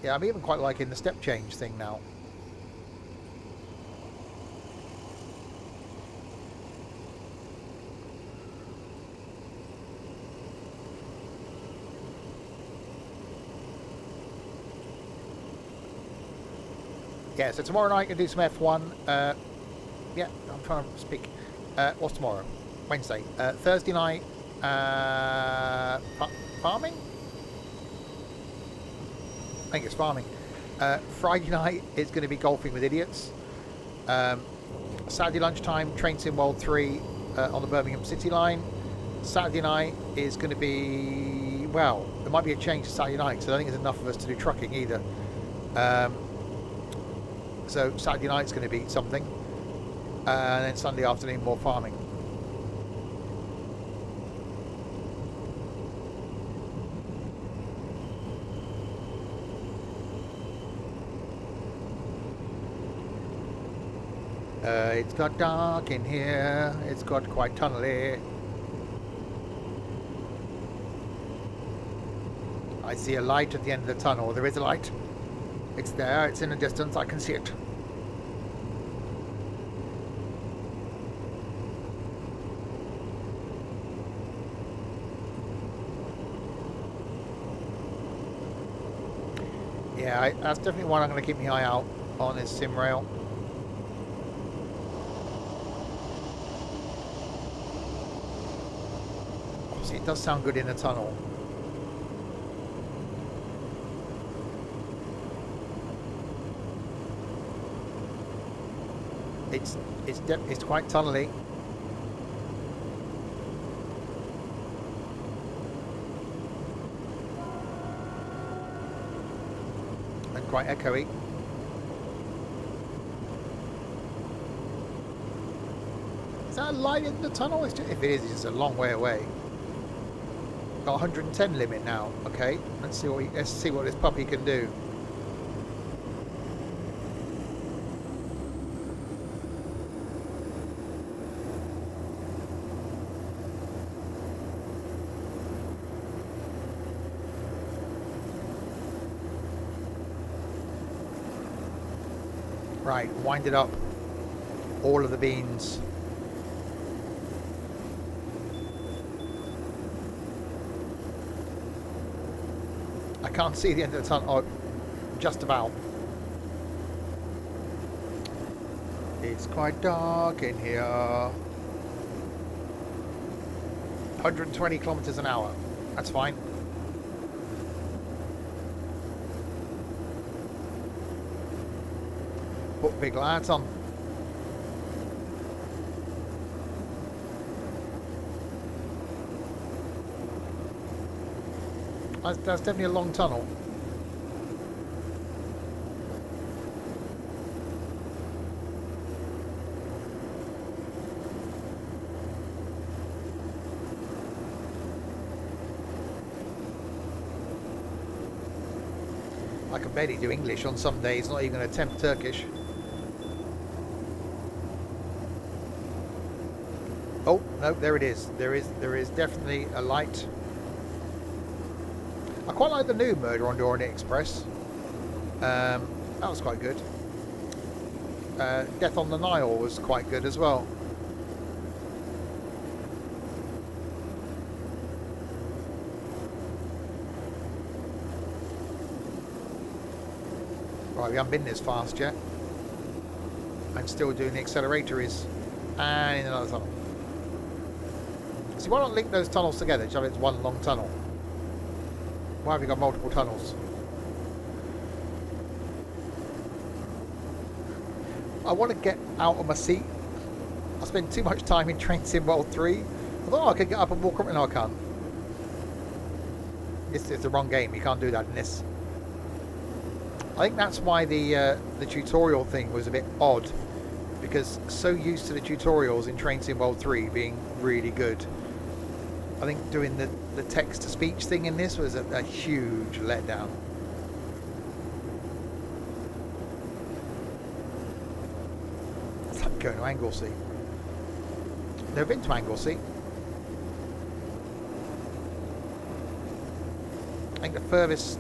Yeah, I'm even quite liking the step change thing now. Yeah, so tomorrow night I can do some F1. Yeah, I'm trying to speak. What's tomorrow? Wednesday. Thursday night, farming? I think it's farming. Friday night is going to be golfing with idiots. Saturday lunchtime, Train Sim World 3 on the Birmingham City line. Saturday night is going to be, well, there might be a change to Saturday night, because I don't think there's enough of us to do trucking either. So Saturday night's going to be something. And then Sunday afternoon, more farming. It's got dark in here. It's got quite tunnely. I see a light at the end of the tunnel. There is a light. It's there. It's in the distance. I can see it. Yeah, that's definitely one I'm going to keep my eye out on, is sim rail. It does sound good in the tunnel. It's quite tunnely. And quite echoey. Is that a light in the tunnel? If it is, it's a long way away. Got 110 limit now. Okay, let's see what this puppy can do. Right, wind it up. All of the beans. I can't see the end of the tunnel. Oh, just about. It's quite dark in here. 120 kilometers an hour. That's fine. Put big lights on. That's definitely a long tunnel. I can barely do English on some days, not even going to attempt Turkish. Oh, no, there it is. There is definitely a light. I quite like the new Murder on the Orient Express. That was quite good. Death on the Nile was quite good as well. Right, we haven't been this fast yet. I'm still doing the accelerator is. And in another tunnel. See, why not link those tunnels together? Just have it's one long tunnel. Why have you got multiple tunnels? I want to get out of my seat. I spend too much time in Train Sim World 3. I thought, oh, I could get up and walk around. No, I can't. It's the wrong game. You can't do that in this. I think that's why the tutorial thing was a bit odd. Because so used to the tutorials in Train Sim World 3 being really good. I think doing the text-to-speech thing in this was a huge letdown. It's like going to Anglesey. Never been to Anglesey. I think the furthest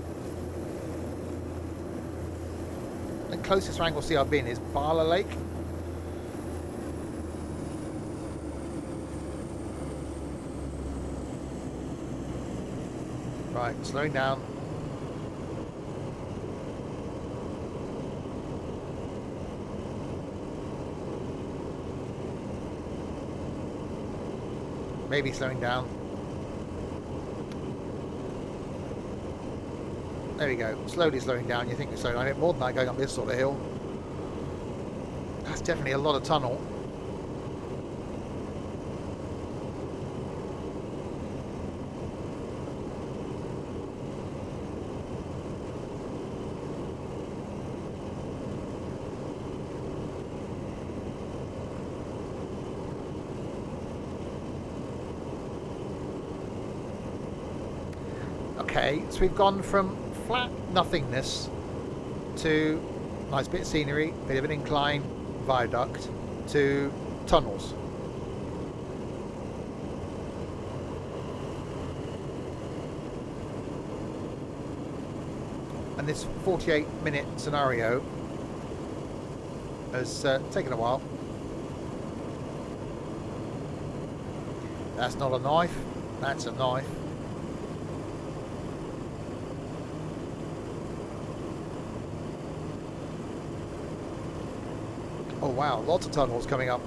and closest to Anglesey I've been is Barla Lake. Right, slowing down. Maybe slowing down. There we go. Slowly slowing down. You think you're slowing down a bit more than that going up this sort of hill. That's definitely a lot of tunnel. Okay, so we've gone from flat nothingness to nice bit of scenery, bit of an incline, viaduct, to tunnels. And this 48-minute scenario has taken a while. That's not a knife, that's a knife. Oh wow, lots of tunnels coming up.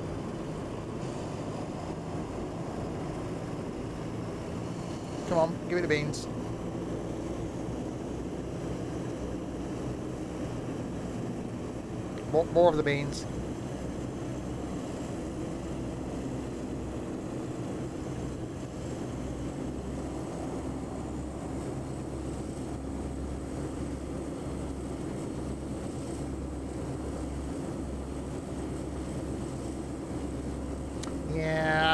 Come on, give me the beans. More of the beans.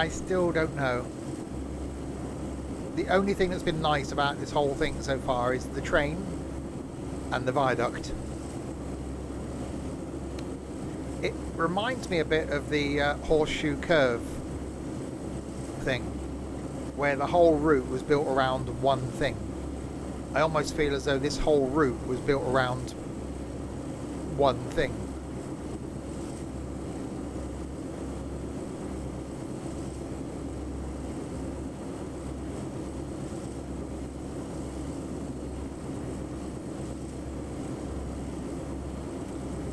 I still don't know. The only thing that's been nice about this whole thing so far is the train and the viaduct. It reminds me a bit of the horseshoe curve thing, where the whole route was built around one thing. I almost feel as though this whole route was built around one thing.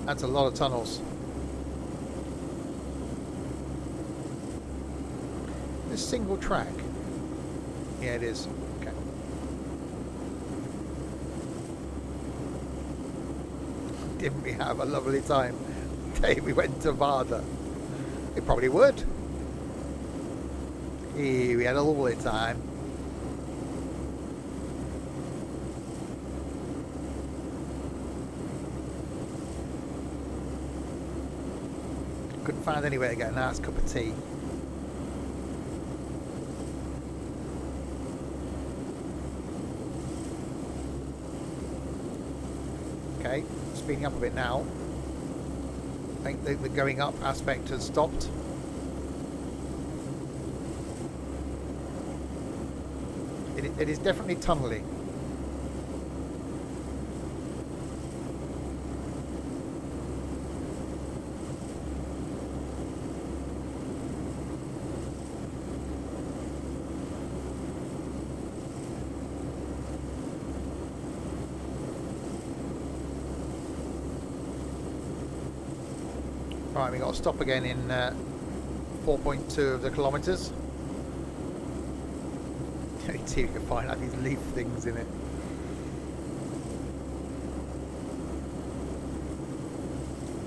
That's a lot of tunnels. This single track. Yeah, it is. Okay. Didn't we have a lovely time the day we went to Varda? We probably would. We had a lovely time. Couldn't find anywhere to get a nice cup of tea. Okay, speeding up a bit now. I think the going up aspect has stopped. It is definitely tunnely. Right, we got to stop again in 4.2 of the kilometres. Let's see if we can find out these leaf things in it.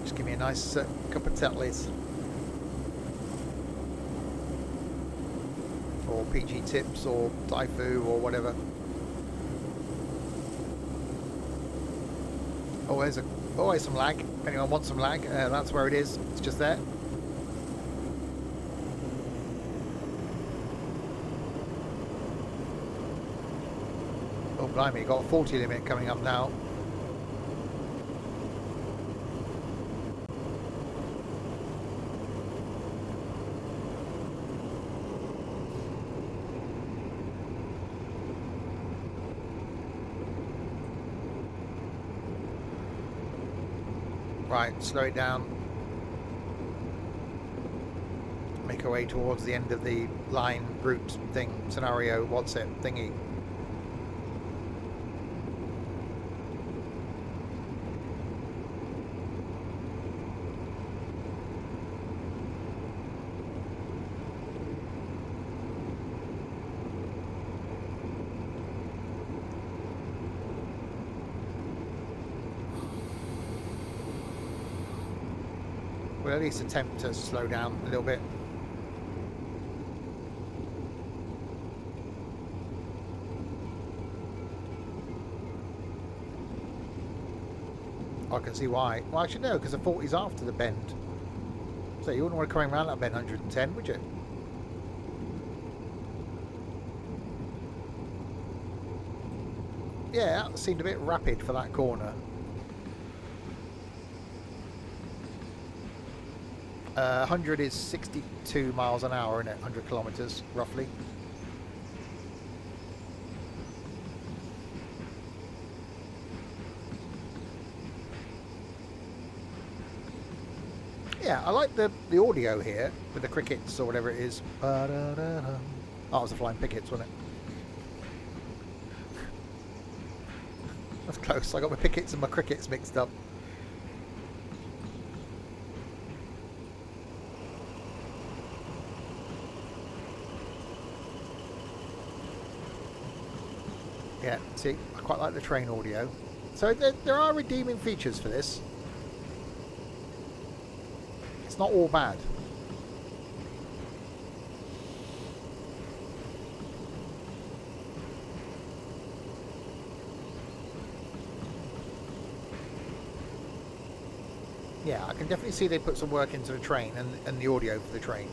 Just give me a nice cup of Tetleys. Or PG Tips or Taifu or whatever. Oh, there's always some lag. If anyone wants some lag, that's where it is. It's just there. Oh, blimey, got a 40 limit coming up now. Right, slow it down. Make our way towards the end of the line, route thing, scenario, what's it, thingy. We'll at least attempt to slow down a little bit. I can see why. Well, actually no, because the 40's after the bend. So you wouldn't want to come around that bend 110, would you? Yeah, that seemed a bit rapid for that corner. 100 is 62 miles an hour, isn't it? 100 kilometers, roughly. Yeah, I like the audio here with the crickets or whatever it is. Oh, it was the flying pickets, wasn't it? That's close. I got my pickets and my crickets mixed up. Yeah, see, I quite like the train audio. So there are redeeming features for this. It's not all bad. Yeah, I can definitely see they put some work into the train and the audio for the train.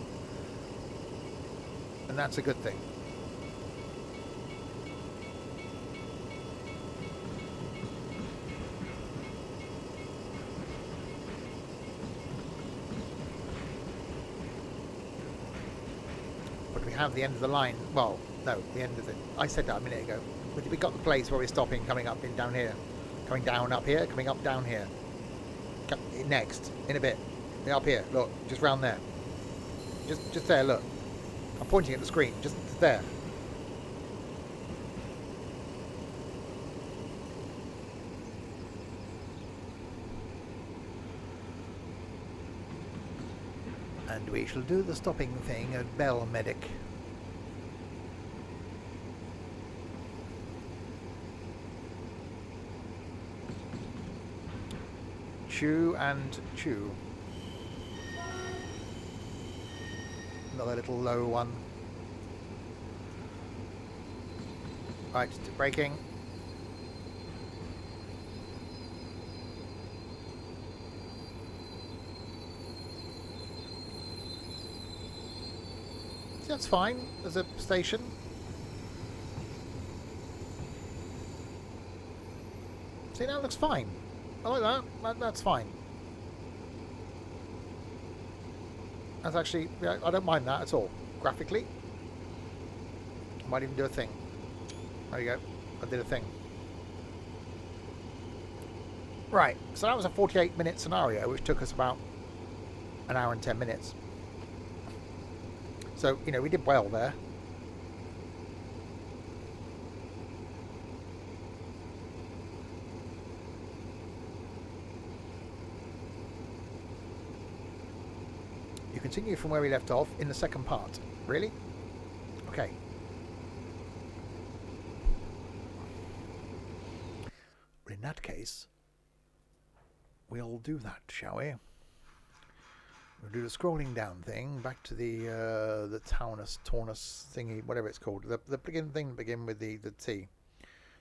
and that's a good thing. But we have the end of the line. Well, no, the end of it. I said that a minute ago. We got the place where we're stopping, coming up in down here, coming down up here, coming up down here. Next, in a bit. Yeah, up here. Look, just round there. Just there. Look, I'm pointing at the screen. Just there. And we shall do the stopping thing at Bell Medic. Chew and chew. Another little low one. Right, braking. That's fine as a station. See, that looks fine. I like that. That's fine. That's actually, yeah, I don't mind that at all. Graphically, I might even do a thing. There you go. I did a thing. Right, so that was a 48-minute scenario, which took us about an hour and 10 minutes. So, you know, we did well there. You continue from where we left off in the second part. Really? Okay. In that case, we'll do that, shall we? We'll do the scrolling down thing, back to the Taurus thingy, whatever it's called. The begin with the T.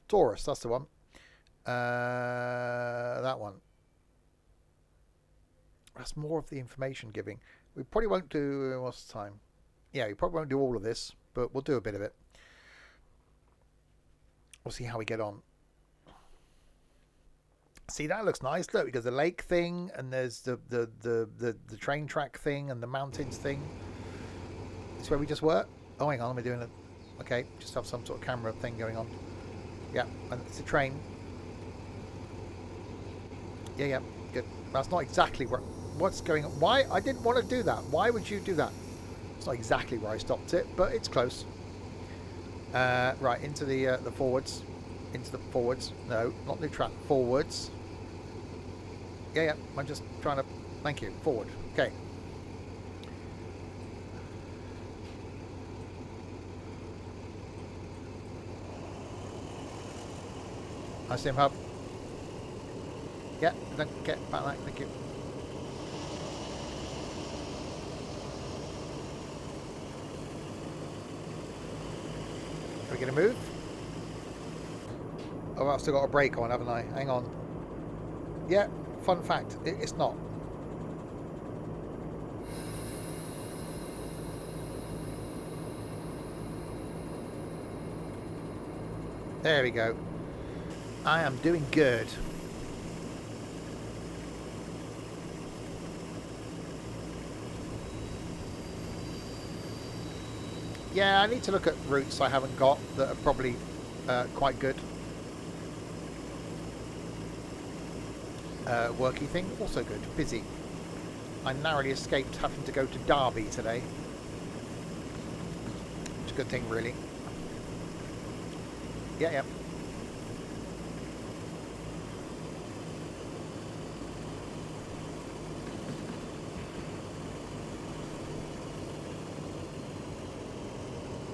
Taurus, that's the one. That one. That's more of the information giving. We probably won't do, what's the time? Yeah, we probably won't do all of this, but we'll do a bit of it. We'll see how we get on. See, that looks nice. Look, because the lake thing, and there's the train track thing, and the mountains thing. It's where we just were. Oh, hang on, we're doing it. Okay, just have some sort of camera thing going on. Yeah, and it's a train. Yeah, good. That's not exactly where. What's going on? Why? I didn't want to do that. Why would you do that? It's not exactly where I stopped it, but it's close. Right, into the forwards. Into the forwards. No, not the track. Forwards. Yeah, I'm just trying to... Thank you. Forward. Okay. I see him hub. Yeah, don't get back that. Thank you. Are we going to move? Oh, I've still got a brake on, haven't I? Hang on. Yeah, fun fact, it's not. There we go. I am doing good. Yeah, I need to look at routes I haven't got that are probably quite good. Worky thing, also good. Busy. I narrowly escaped having to go to Derby today. It's a good thing, really. Yeah.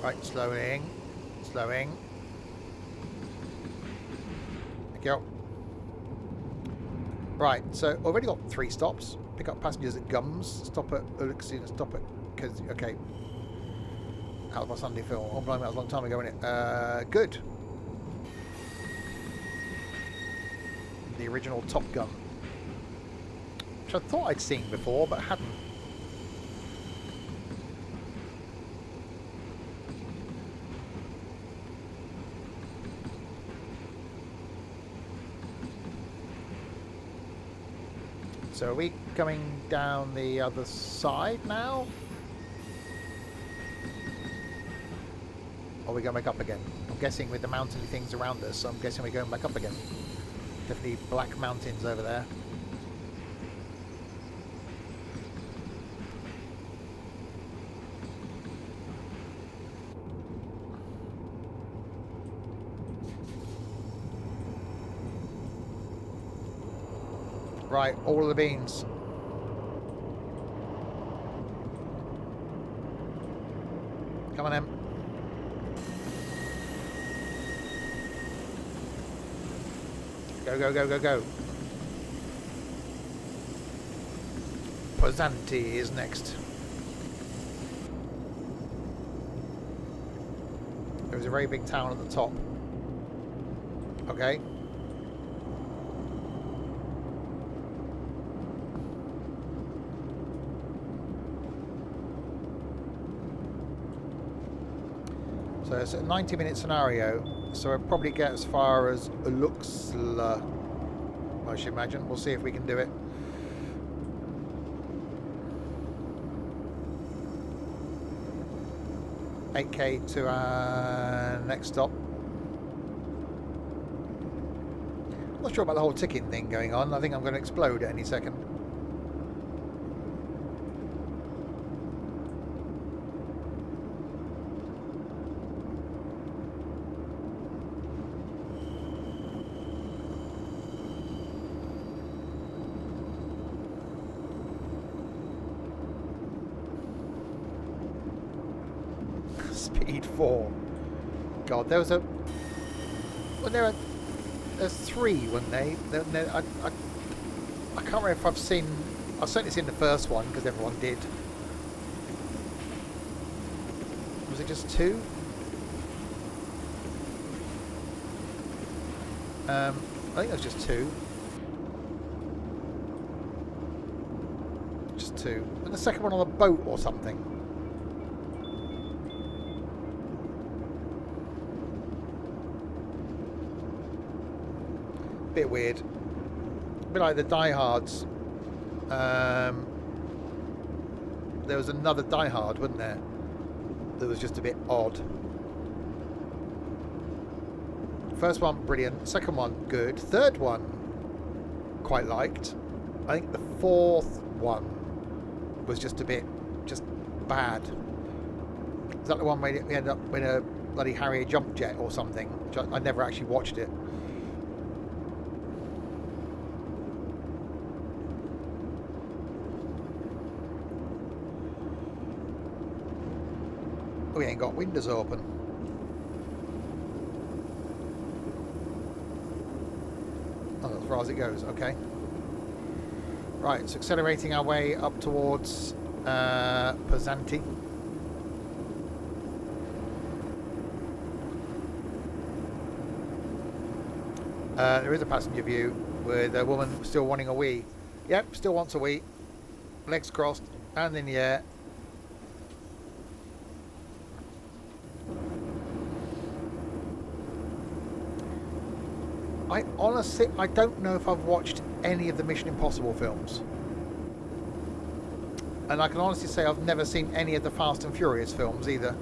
Right, slowing. Thank you. Right, so already got 3 stops. Pick up passengers at Gums. Stop at Ulixin. Stop at... Because, okay. How was my Sunday film? Oh, blimey, that was a long time ago, wasn't it? Good. The original Top Gun. Which I thought I'd seen before, but hadn't. So are we coming down the other side now? Or are we going back up again? I'm guessing with the mountainy things around us, so I'm guessing we're going back up again. Definitely black mountains over there. Right, all of the beans. Come on, Em. Go, go, go, go, go. Pozzanti is next. There's a very big town at the top. Okay. So it's a 90-minute scenario, so we'll probably get as far as Luxla, I should imagine. We'll see if we can do it. $8K to our next stop. Not sure about the whole ticking thing going on. I think I'm going to explode at any second. Speed 4. God, there was a... Well, there's 3, weren't they? I can't remember if I've seen... I've certainly seen the first one, because everyone did. Was it just 2? I think it was just 2. Just 2. And the second one on a boat or something. Bit weird. A bit like the Die Hards. There was another Die Hard, wasn't there? That was just a bit odd. First one, brilliant. Second one, good. Third one, quite liked. I think the fourth one was just a bit, just bad. Is that the one where we ended up with a bloody Harrier jump jet or something? Which I never actually watched it. We ain't got windows open. Oh, as far as it goes, okay. Right, it's accelerating our way up towards Pozzanti. There is a passenger view with a woman still wanting a wee. Yep, still wants a wee. Legs crossed, hand in the air. I honestly, I don't know if I've watched any of the Mission Impossible films. And I can honestly say I've never seen any of the Fast and Furious films either.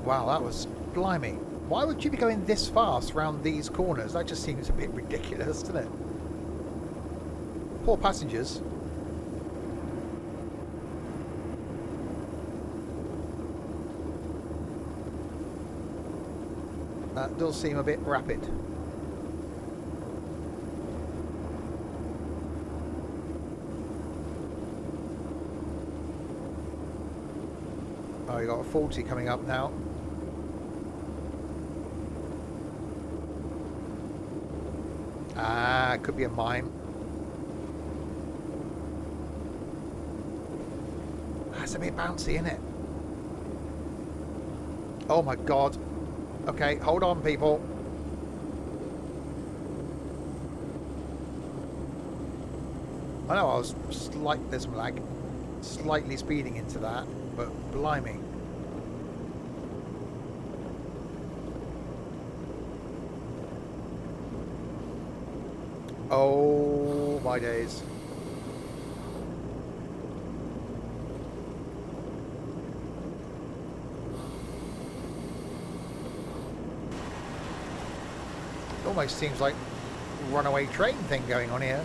Wow, that was blimey. Why would you be going this fast round these corners? That just seems a bit ridiculous, doesn't it? Poor passengers. That does seem a bit rapid. Oh, you got a 40 coming up now. Ah, could be a mine. That's a bit bouncy, isn't it? Oh my god. Okay, hold on, people. I know I was there's some lag. slightly speeding into that, but blimey. Oh my days. It almost seems like a runaway train thing going on here.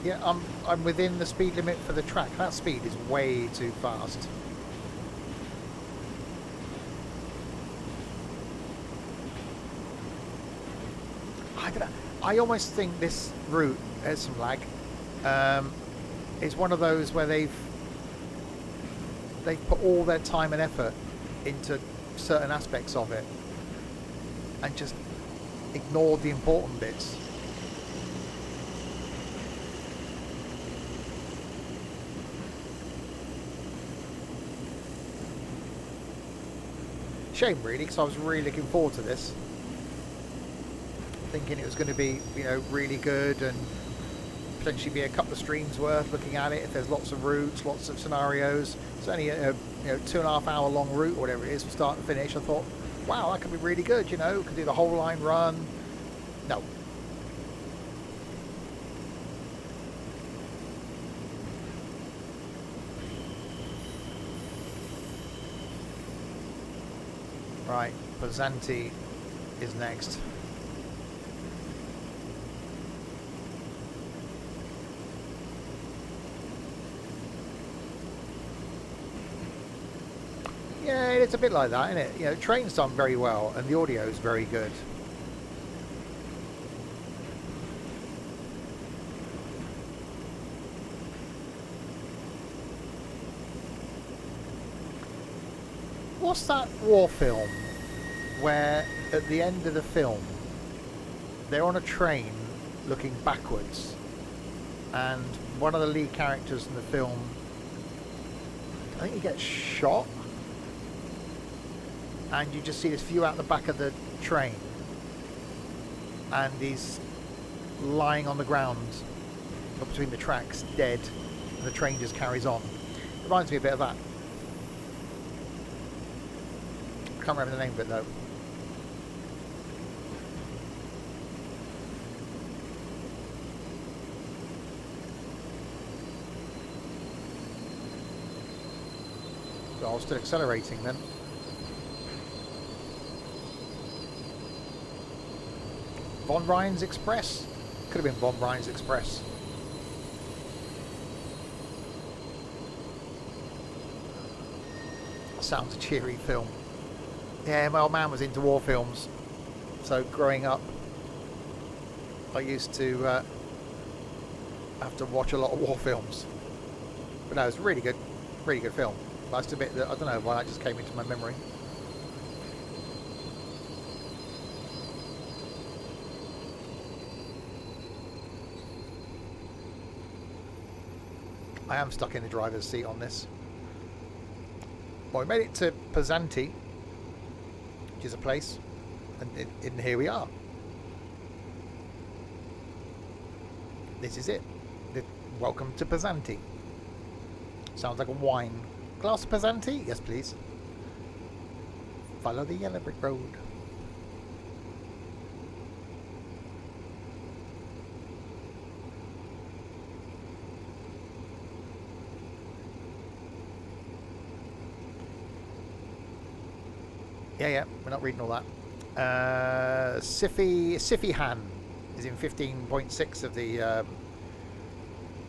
Yeah, I'm within the speed limit for the track. That speed is way too fast. I don't know. I almost think this route has some lag. It's one of those where they've put all their time and effort into certain aspects of it and just ignored the important bits. Shame really, because I was really looking forward to this, thinking it was going to be, you know, really good and potentially be a couple of streams worth looking at it if there's lots of routes, lots of scenarios. It's only a 2.5 hour long route or whatever it is from start to finish. I thought, wow, that could be really good, you know, could do the whole line run. No. Right, Pazanti is next. Yeah, it's a bit like that, isn't it? You know, train's done very well and the audio is very good. What's that war film where at the end of the film they're on a train looking backwards and one of the lead characters in the film, I think he gets shot and you just see this view out the back of the train and he's lying on the ground between the tracks dead and the train just carries on. It reminds me a bit of that. Can't remember the name of it though. Well, I was still accelerating then. Von Ryan's Express? Could have been Von Ryan's Express. Sounds a cheery film. Yeah, my old man was into war films. So growing up, I used to have to watch a lot of war films. But no, it was a really good film. That's a bit that I don't know why that just came into my memory. I am stuck in the driver's seat on this. Well, we made it to Pazanti, which is a place, and here we are. This is it. Welcome to Pazanti. Sounds like a wine. Glass of Pazanti? Yes, please. Follow the yellow brick road. Yeah, we're not reading all that. Sifihan is in 15.6 of the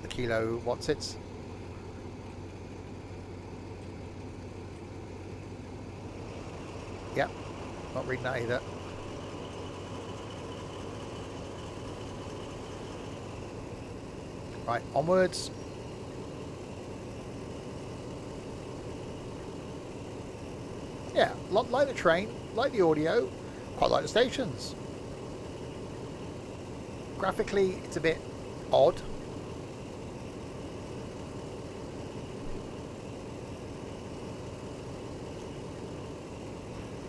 kilo Watsits. Yeah, not reading that either. Right, onwards. Yeah, like the train, like the audio, quite like the stations. Graphically, it's a bit odd.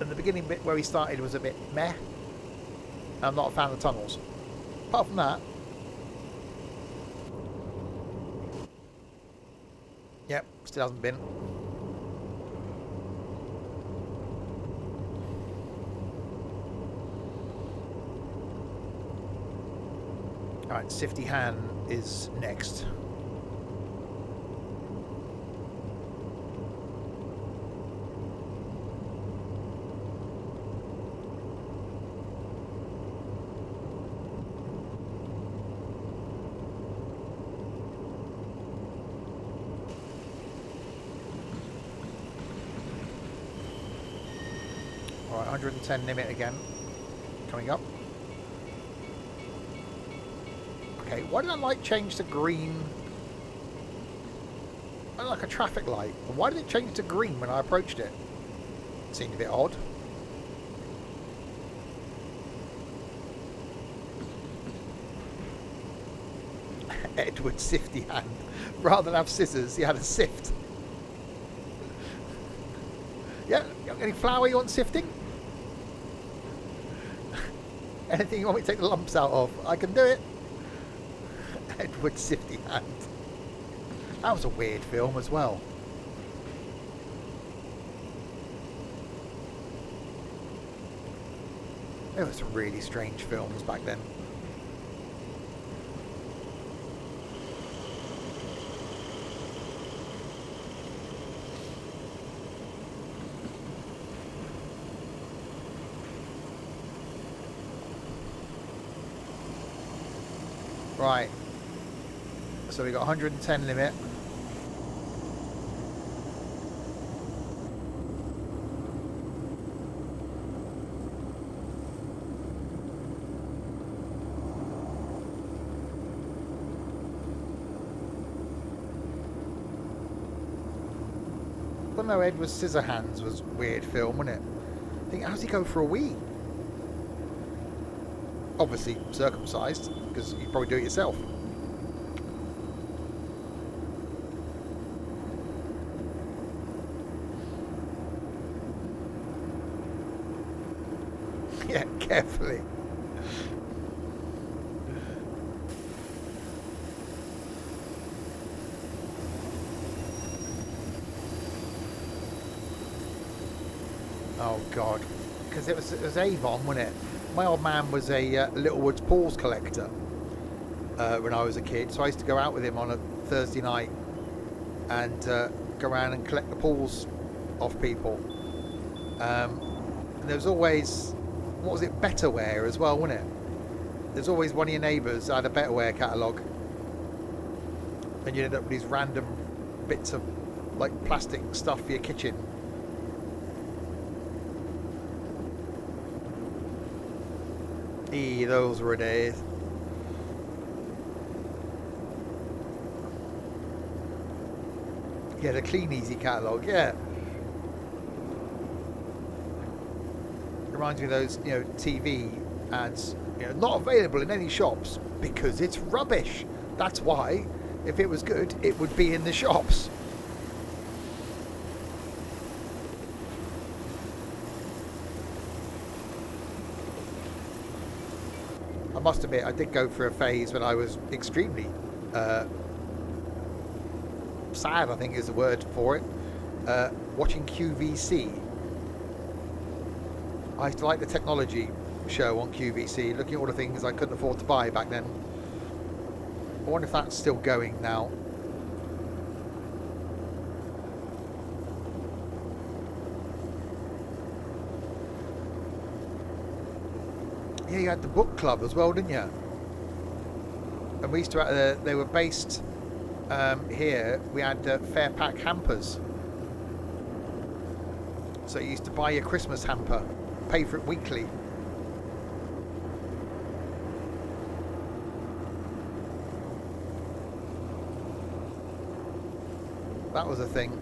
And the beginning bit where we started was a bit meh. I'm not a fan of tunnels. Apart from that, yep, still hasn't been. Alright, Sifty Han is next. Alright, 110 limit again. Coming up. Okay, why did that light change to green? I like a traffic light. And why did it change to green when I approached it? Seemed a bit odd. Edward Sifty Hand. Rather than have scissors, he had a sift. Yeah, any flour you want sifting? Anything you want me to take the lumps out of? I can do it. Edward Sifty Hand. That was a weird film as well. There were some really strange films back then. Right. So we got 110 limit. I don't know, Edward Scissorhands was a weird film, wasn't it? I think, how's he go for a wee? Obviously circumcised, because you probably do it yourself. Yeah, carefully. Oh God, because it was Avon, wasn't it? My old man was a Littlewoods Pools collector when I was a kid, so I used to go out with him on a Thursday night and go around and collect the pools off people. And there was always, what was it, Betterware as well, wasn't it? There's always one of your neighbours had a Betterware catalogue, and you end up with these random bits of like plastic stuff for your kitchen. Those were days. Yeah, the Clean Easy catalogue, yeah. Reminds me of those, you know, TV ads, you know, not available in any shops because it's rubbish. That's why, if it was good, it would be in the shops. I must admit, I did go through a phase when I was extremely sad, I think is the word for it, watching QVC. I used to like the technology show on QVC, looking at all the things I couldn't afford to buy back then. I wonder if that's still going now. Yeah, you had the book club as well, didn't you? And we used to have, they were based here. We had Fair Pack hampers. So you used to buy your Christmas hamper, pay for it weekly. That was a thing.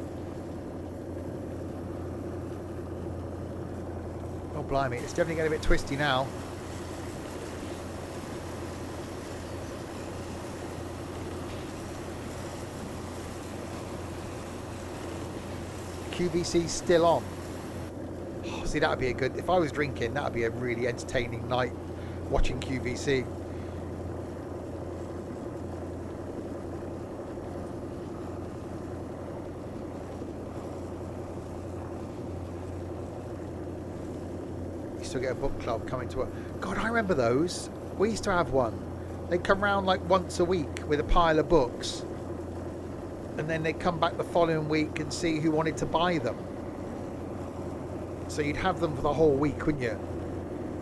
Oh blimey, it's definitely getting a bit twisty now. QVC still on. Oh, see, that would be a good... If I was drinking, that would be a really entertaining night watching QVC. You still get a book club coming to a... God, I remember those. We used to have one. They'd come round like once a week with a pile of books. And then they'd come back the following week and see who wanted to buy them. So you'd have them for the whole week, wouldn't you?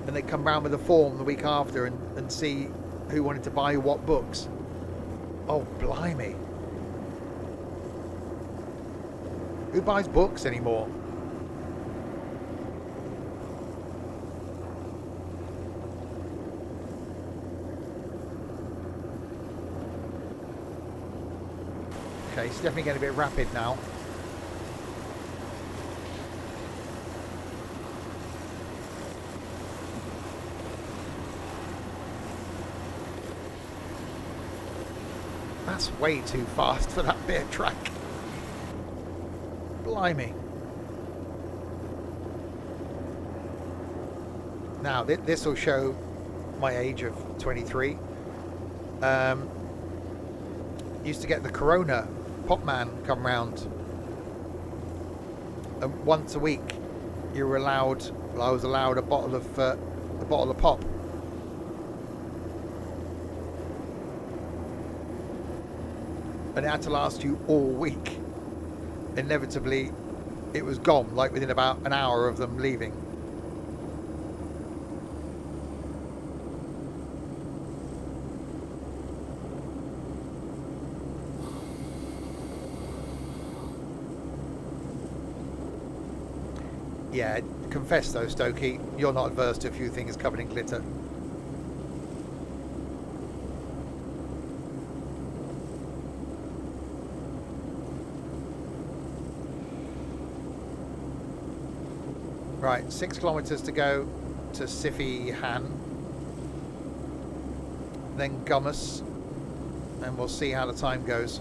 And they'd come round with a form the week after and see who wanted to buy what books. Oh, blimey. Who buys books anymore? Okay, it's definitely getting a bit rapid now. That's way too fast for that bit of track. Blimey. Now, this will show my age of 23. Used to get the Corona Pop Man come round. And once a week, you were allowed, well, I was allowed a bottle of pop. And it had to last you all week. Inevitably, it was gone, like within about an hour of them leaving. Yeah, confess though, Stokey, you're not adverse to a few things covered in glitter. Right, 6 kilometres to go to Siffy Han, then Gummus, and we'll see how the time goes.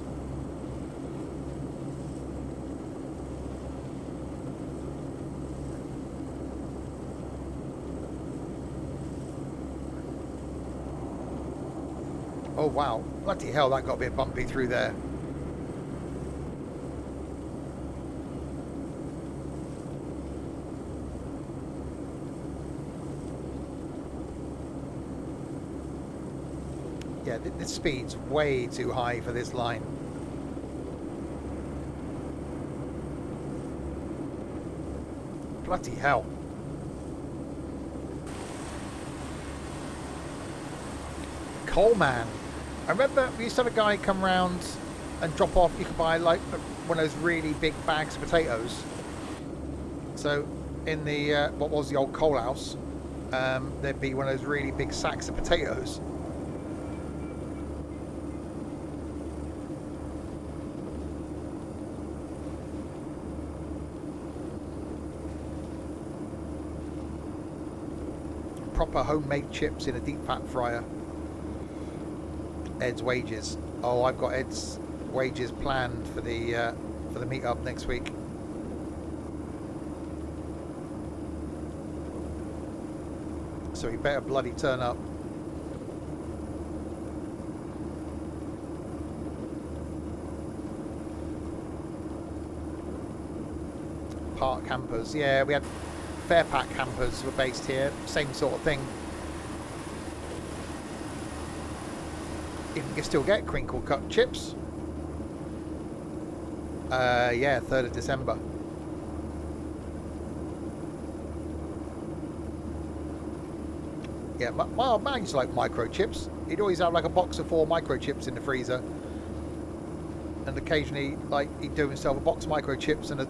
Oh wow, bloody hell, that got a bit bumpy through there. Yeah, this speed's way too high for this line. Bloody hell. Coalman. I remember we used to have a guy come round and drop off. You could buy like one of those really big bags of potatoes. So in the, what was the old coal house, there'd be one of those really big sacks of potatoes. Proper homemade chips in a deep fat fryer. Ed's wages. Oh, I've got Ed's wages planned for the meet-up next week. So he better bloody turn up. Park campers. Yeah, we had Fairpack campers were based here. Same sort of thing. You can still get crinkle cut chips. Yeah, 3rd of December. Yeah, my man used to like microchips. He'd always have like a box of 4 microchips in the freezer. And occasionally, like, he'd do himself a box of microchips and a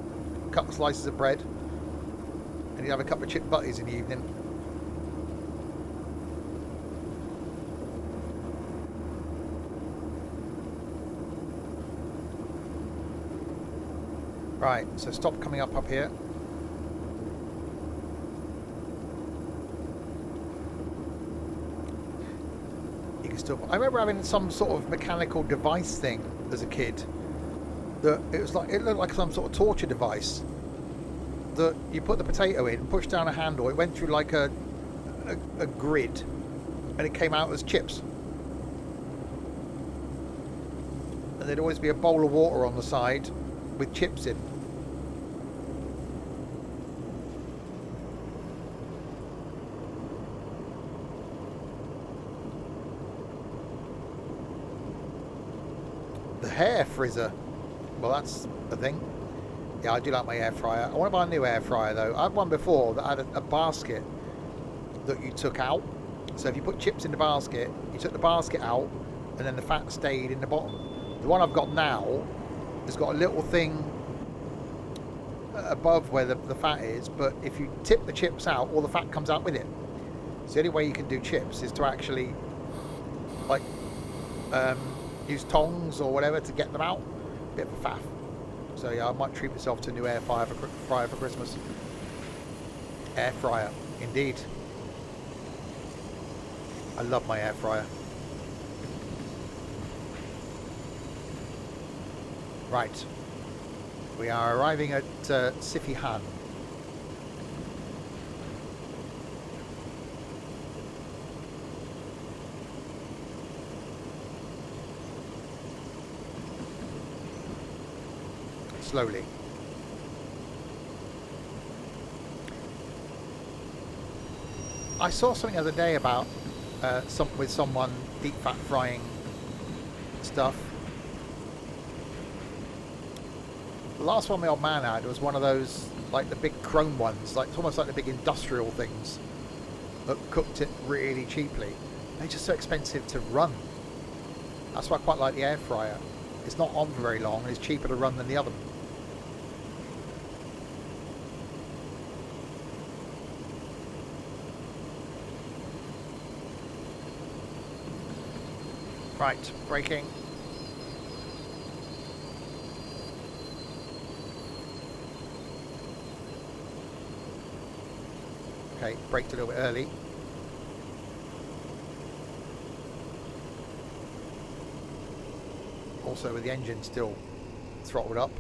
couple of slices of bread. And he'd have a couple of chip butties in the evening. Right, so stop coming up here. You can still... I remember having some sort of mechanical device thing as a kid. That it was like, it looked like some sort of torture device. that you put the potato in, pushed down a handle, it went through like a grid, and it came out as chips. And there'd always be a bowl of water on the side with chips in. The hair frizzer. Well, that's a thing. Yeah, I do like my air fryer. I want to buy a new air fryer though. I had one before that had a basket that you took out. So if you put chips in the basket, you took the basket out, and then the fat stayed in the bottom. The one I've got now has got a little thing above where the fat is, but if you tip the chips out, all the fat comes out with it. So the only way you can do chips is to actually like use tongs or whatever to get them out. Bit of a faff. So yeah, I might treat myself to a new air fryer for Christmas. Air fryer, indeed. I love my air fryer. Right. We are arriving at Sifihan. Slowly. I saw something the other day about with someone deep fat frying stuff. The last one my old man had was one of those, like the big chrome ones, like it's almost like the big industrial things that cooked it really cheaply. They're just so expensive to run. That's why I quite like the air fryer. It's not on for very long and it's cheaper to run than the oven. Right, braking. Okay, braked a little bit early. Also with the engine still throttled up.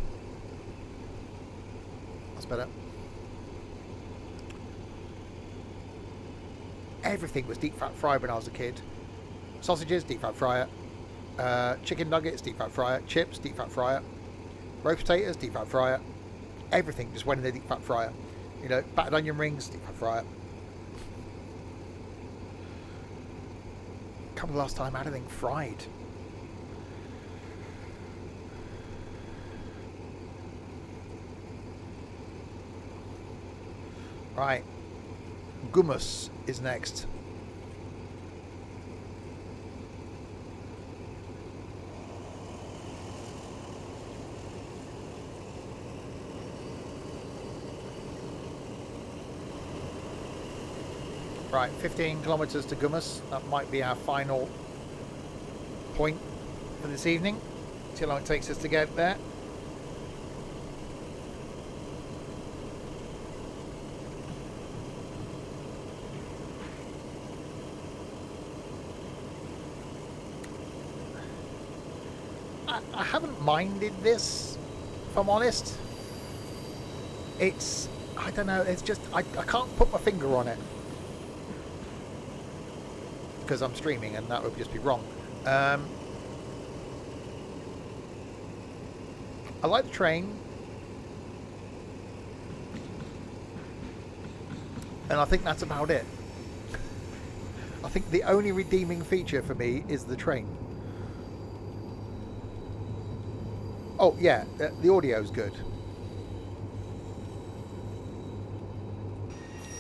That's better. Everything was deep fat fried when I was a kid. Sausages, deep fat fryer. Chicken nuggets, deep fat fryer. Chips, deep fat fryer. Roast potatoes, deep fat fryer. Everything just went in the deep fat fryer. You know, battered onion rings, deep fat fryer. Can't remember the last time I had anything fried. Right. Hummus is next. Right, 15 kilometres to Gumus. That might be our final point for this evening. See how long it takes us to get there. I haven't minded this, if I'm honest. It's, I don't know, it's just, I can't put my finger on it. Because I'm streaming and that would just be wrong. I like the train. And I think that's about it. I think the only redeeming feature for me is the train. Oh yeah, the audio's good.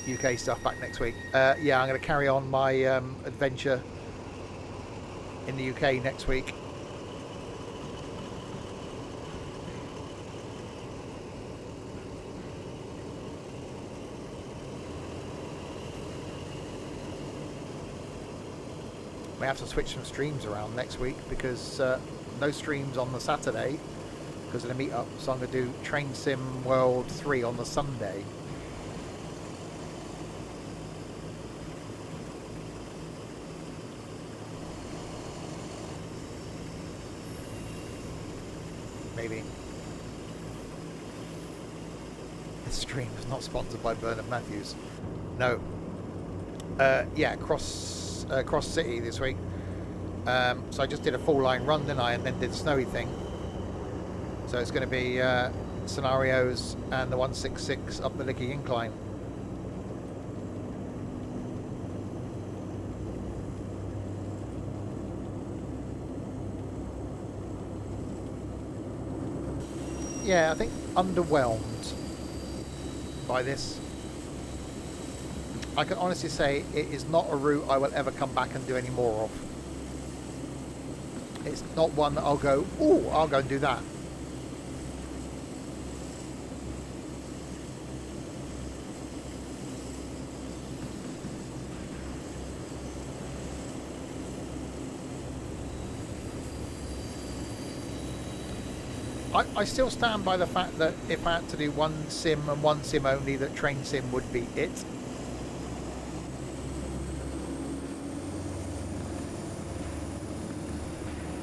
UK stuff back next week. Yeah, I'm going to carry on my adventure in the UK next week. May have to switch some streams around next week because no streams on the Saturday because of the meetup. So I'm going to do Train Sim World 3 on the Sunday. Maybe. stream is not sponsored by Bernard Matthews. No. Yeah, cross city this week. So I just did a full line run, didn't I, and then did the snowy thing. So it's going to be scenarios and the 166 up the Licky Incline. Yeah, I think underwhelmed by this. I can honestly say it is not a route I will ever come back and do any more of. It's not one that I'll go, ooh, I'll go and do that. I still stand by the fact that if I had to do one sim and one sim only, that train sim would be it.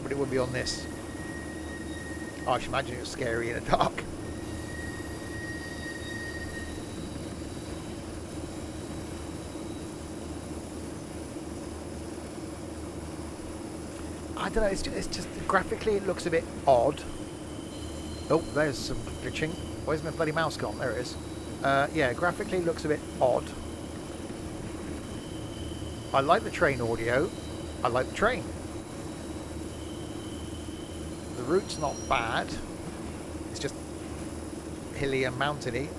But it would be on this. I should imagine it was scary in the dark. I don't know, it's just graphically it looks a bit odd. Oh, there's some glitching. Where's my bloody mouse gone? There it is. Yeah, graphically it looks a bit odd. I like the train audio. I like the train. The route's not bad. It's just hilly and mountainy.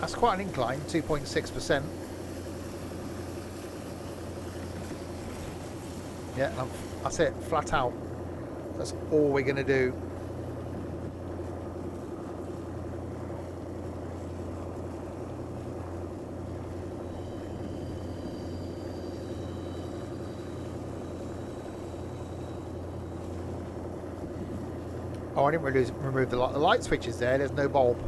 That's quite an incline, 2.6%. Yeah, that's it, flat out. That's all we're going to do. Oh, I didn't remove the light switches there. There's no bulb.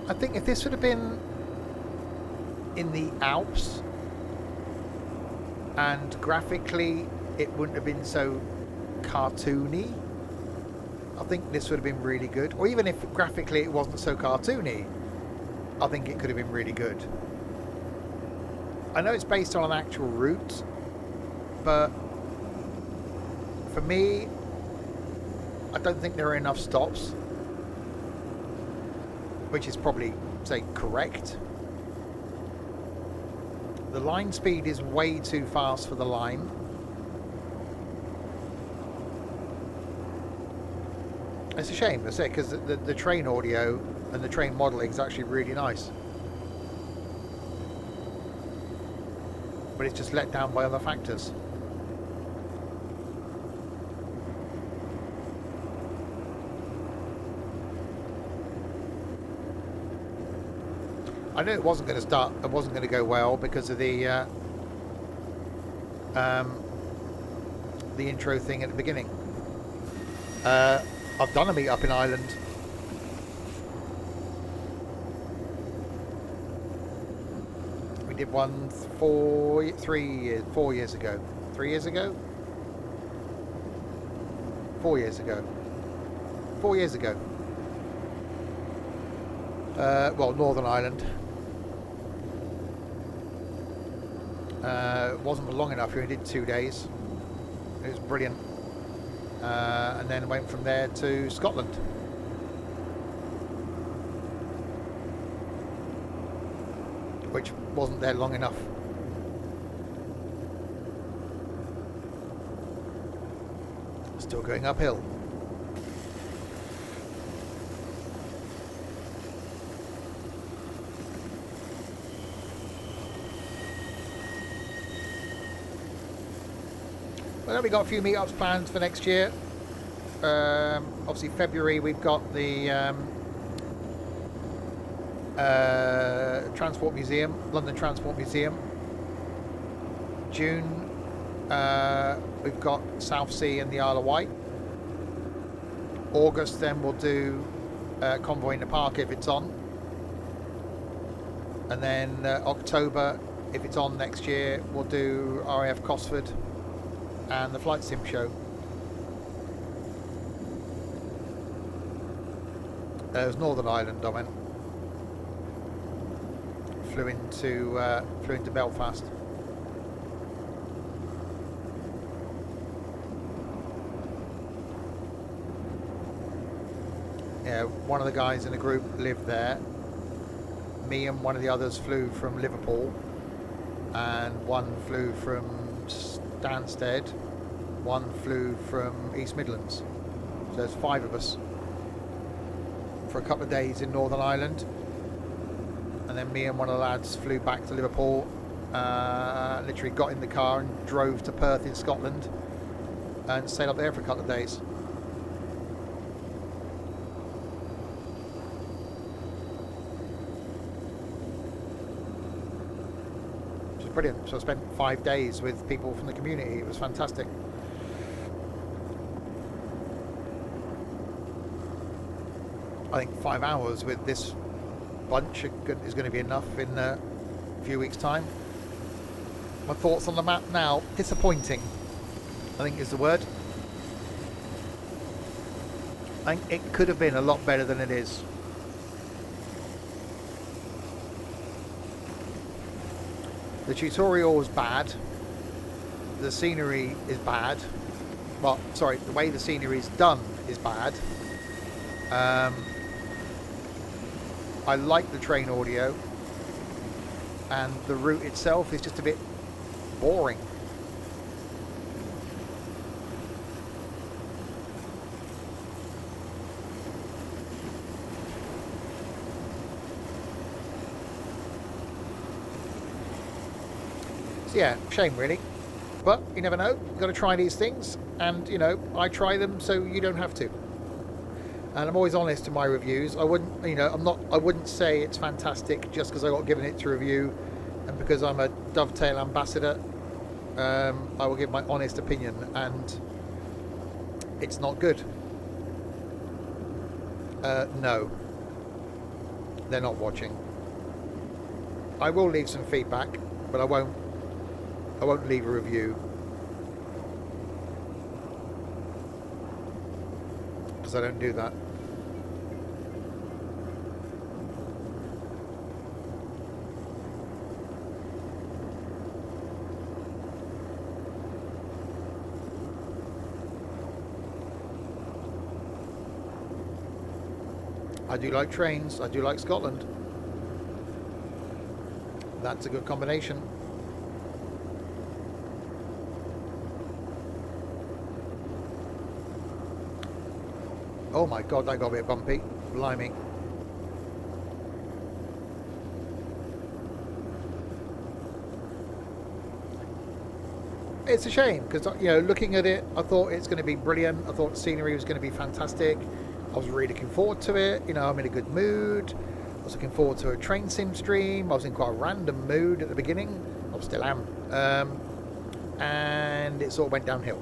I think if this would have been in the Alps and graphically it wouldn't have been so cartoony, I think this would have been really good. Or even if graphically it wasn't so cartoony, I think it could have been really good. I know it's based on an actual route, but for me, I don't think there are enough stops, which is probably, say, correct. The line speed is way too fast for the line. It's a shame, that's it, because the train audio and the train modelling is actually really nice. But it's just let down by other factors. I knew it wasn't going to start, it wasn't going to go well because of the intro thing at the beginning. I've done a meet up in Ireland. We did one 4 years ago. 3 years ago? 4 years ago. 4 years ago. Well, Northern Ireland. It wasn't long enough. We only did 2 days. It was brilliant. And then went from there to Scotland. Which wasn't there long enough. Still going uphill. Well, then we got a few meetups planned for next year. Obviously, February we've got the Transport Museum, London Transport Museum. June, we've got South Sea and the Isle of Wight. August, then we'll do Convoy in the Park if it's on. And then October, if it's on next year, we'll do RAF Cosford and the Flight Sim Show. It was Northern Ireland I went. Flew into Belfast. Yeah, one of the guys in the group lived there. Me and one of the others flew from Liverpool, and one flew from Stansted, one flew from East Midlands. So there's 5 of us for a couple of days in Northern Ireland, and then me and one of the lads flew back to Liverpool, literally got in the car and drove to Perth in Scotland and stayed up there for a couple of days. Brilliant. So I spent 5 days with people from the community. It was fantastic. I think 5 hours with this bunch is going to be enough in a few weeks' time. My thoughts on the map now: disappointing, I think is the word. I think it could have been a lot better than it is. The tutorial was bad. The scenery is bad. Well, sorry, the way the scenery is done is bad. I like the train audio, and the route itself is just a bit boring. Yeah, shame really, but you never know. You've got to try these things, and you know, I try them so you don't have to. And I'm always honest in my reviews. I wouldn't, you know, I wouldn't say it's fantastic just because I got given it to review, and because I'm a Dovetail ambassador. I will give my honest opinion, and it's not good. No, they're not watching. I will leave some feedback, but I won't leave a review, because I don't do that. I do like trains, I do like Scotland. That's a good combination. Oh my god, that got a bit bumpy. Blimey. It's a shame, because, you know, looking at it, I thought it's going to be brilliant. I thought the scenery was going to be fantastic. I was really looking forward to it. You know, I'm in a good mood. I was looking forward to a train sim stream. I was in quite a random mood at the beginning. I still am. And it sort of went downhill.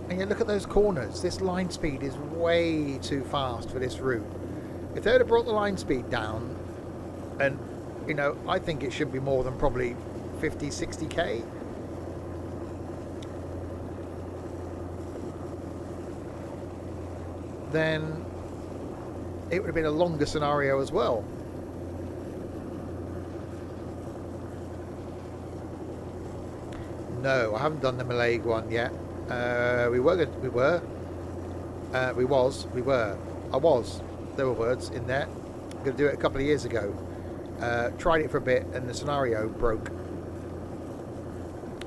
And you look at those corners. This line speed is way too fast for this route. If they would have brought the line speed down, and, you know, I think it should be more than probably 50, 60k. Then it would have been a longer scenario as well. No, I haven't done the Malaysia one yet. I was. There were words in there. I'm going to do it a couple of years ago. Tried it for a bit and the scenario broke.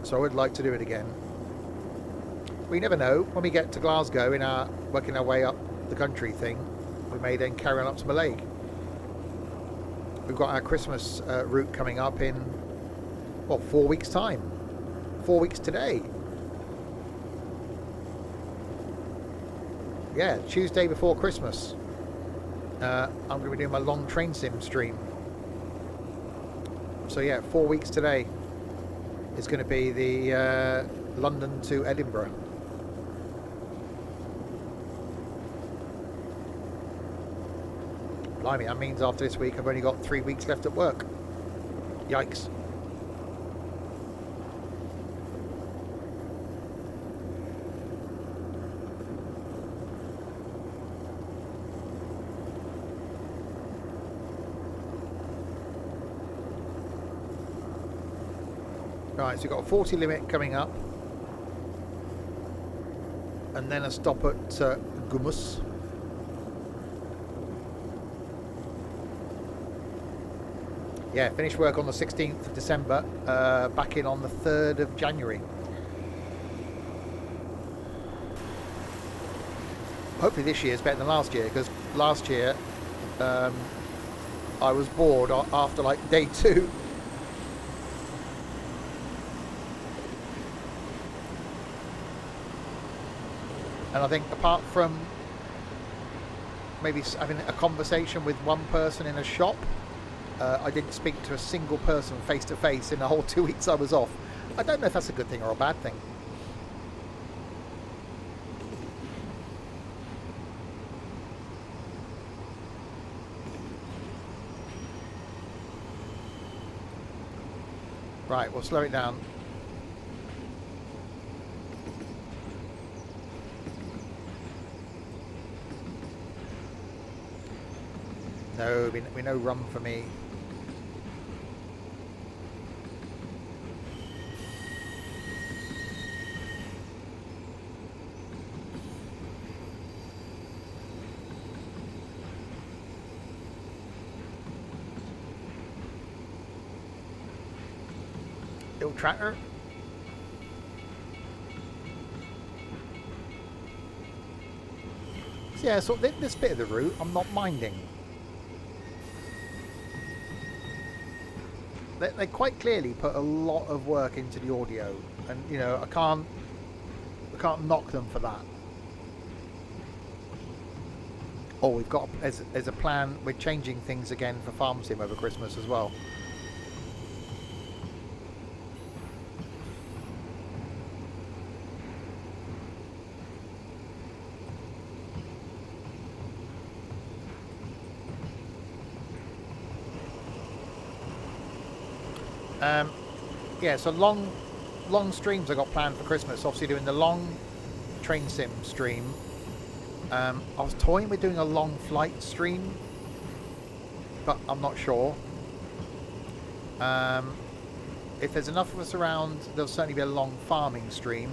So I would like to do it again. We never know. When we get to Glasgow in our working our way up the country thing, we may then carry on up to Malaysia. we've got our Christmas route coming up in, well, 4 weeks' time. 4 weeks today. Yeah, Tuesday before Christmas. I'm going to be doing my long train sim stream. So yeah, 4 weeks today is going to be the London to Edinburgh. Blimey, that means after this week I've only got 3 weeks left at work. Yikes. Right, so we've got a 40 limit coming up, and then a stop at Gumus. Yeah, finish work on the 16th of December, back in on the 3rd of January. Hopefully this year is better than last year, because last year I was bored after like day 2. And I think apart from maybe having a conversation with one person in a shop, I didn't speak to a single person face to face in the whole 2 weeks I was off. I don't know if that's a good thing or a bad thing. Right, we'll slow it down. No, we no run for me. Little tractor. So yeah, so this bit of the route I'm not minding. They quite clearly put a lot of work into the audio, and you know I can't knock them for that. Oh, we've got as a plan, we're changing things again for Farm Sim over Christmas as well. Yeah, so long streams I got planned for Christmas. Obviously doing the long train sim stream. I was toying with doing a long flight stream, but I'm not sure. If there's enough of us around, there'll certainly be a long farming stream,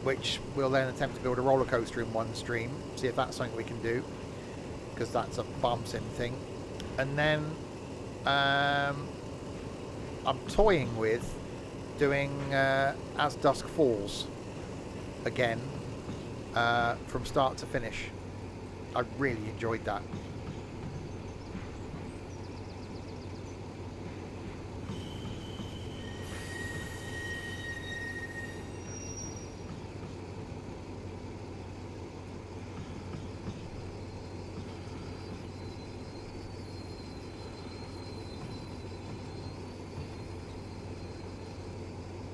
which we'll then attempt to build a roller coaster in one stream, see if that's something we can do, because that's a farm sim thing. And then I'm toying with doing As Dusk Falls again, from start to finish. I really enjoyed that.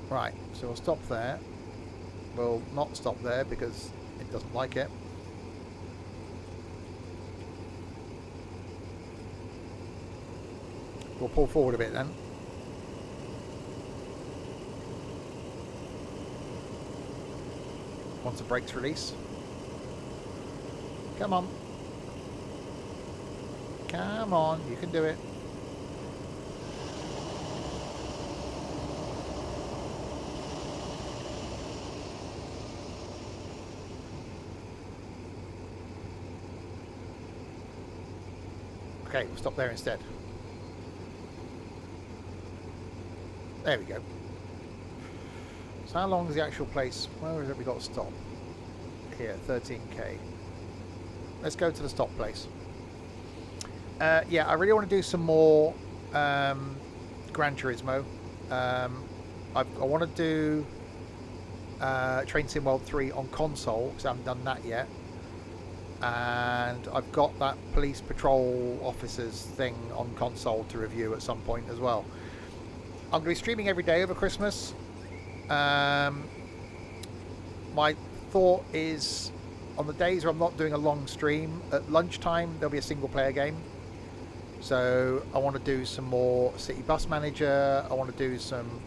Right, so we'll stop there. We'll not stop there because it doesn't like it. We'll pull forward a bit then. Once the brakes release. Come on. Come on, you can do it. Okay, we'll stop there instead. There we go. So how long is the actual place? Where is it we got to stop? Here, 13k. Let's go to the stop place. Yeah, I really want to do some more Gran Turismo. I want to do Train Sim World 3 on console because I haven't done that yet. And I've got that police patrol officers thing on console to review at some point as well. I'm going to be streaming every day over Christmas. My thought is, on the days where I'm not doing a long stream, at lunchtime there'll be a single player game. So I want to do some more City Bus Manager. I want to do some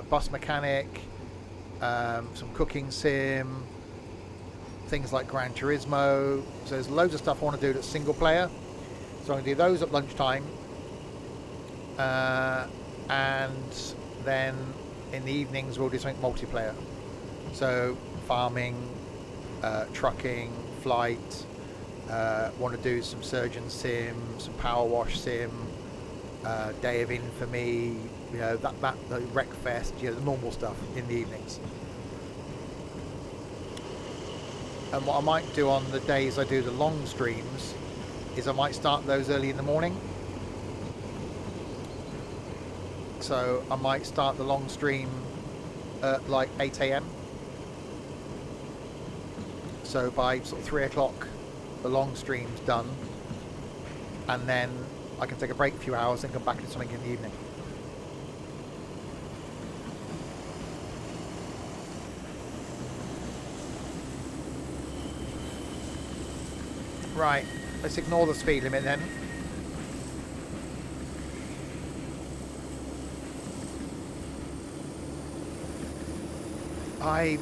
bus mechanic, some cooking sim, things like Gran Turismo. So there's loads of stuff I want to do that's single player. So I'm going to do those at lunchtime. And then in the evenings we'll do something multiplayer. So farming, trucking, flight. Want to do some surgeon sim, some power wash sim, Day of Infamy, you know, that the Wreckfest, you know, the normal stuff in the evenings. And what I might do on the days I do the long streams is I might start those early in the morning. So I might start the long stream at like 8 AM. So by sort of 3 o'clock the long stream's done, and then I can take a break a few hours and come back to something in the evening. Right, let's ignore the speed limit then. I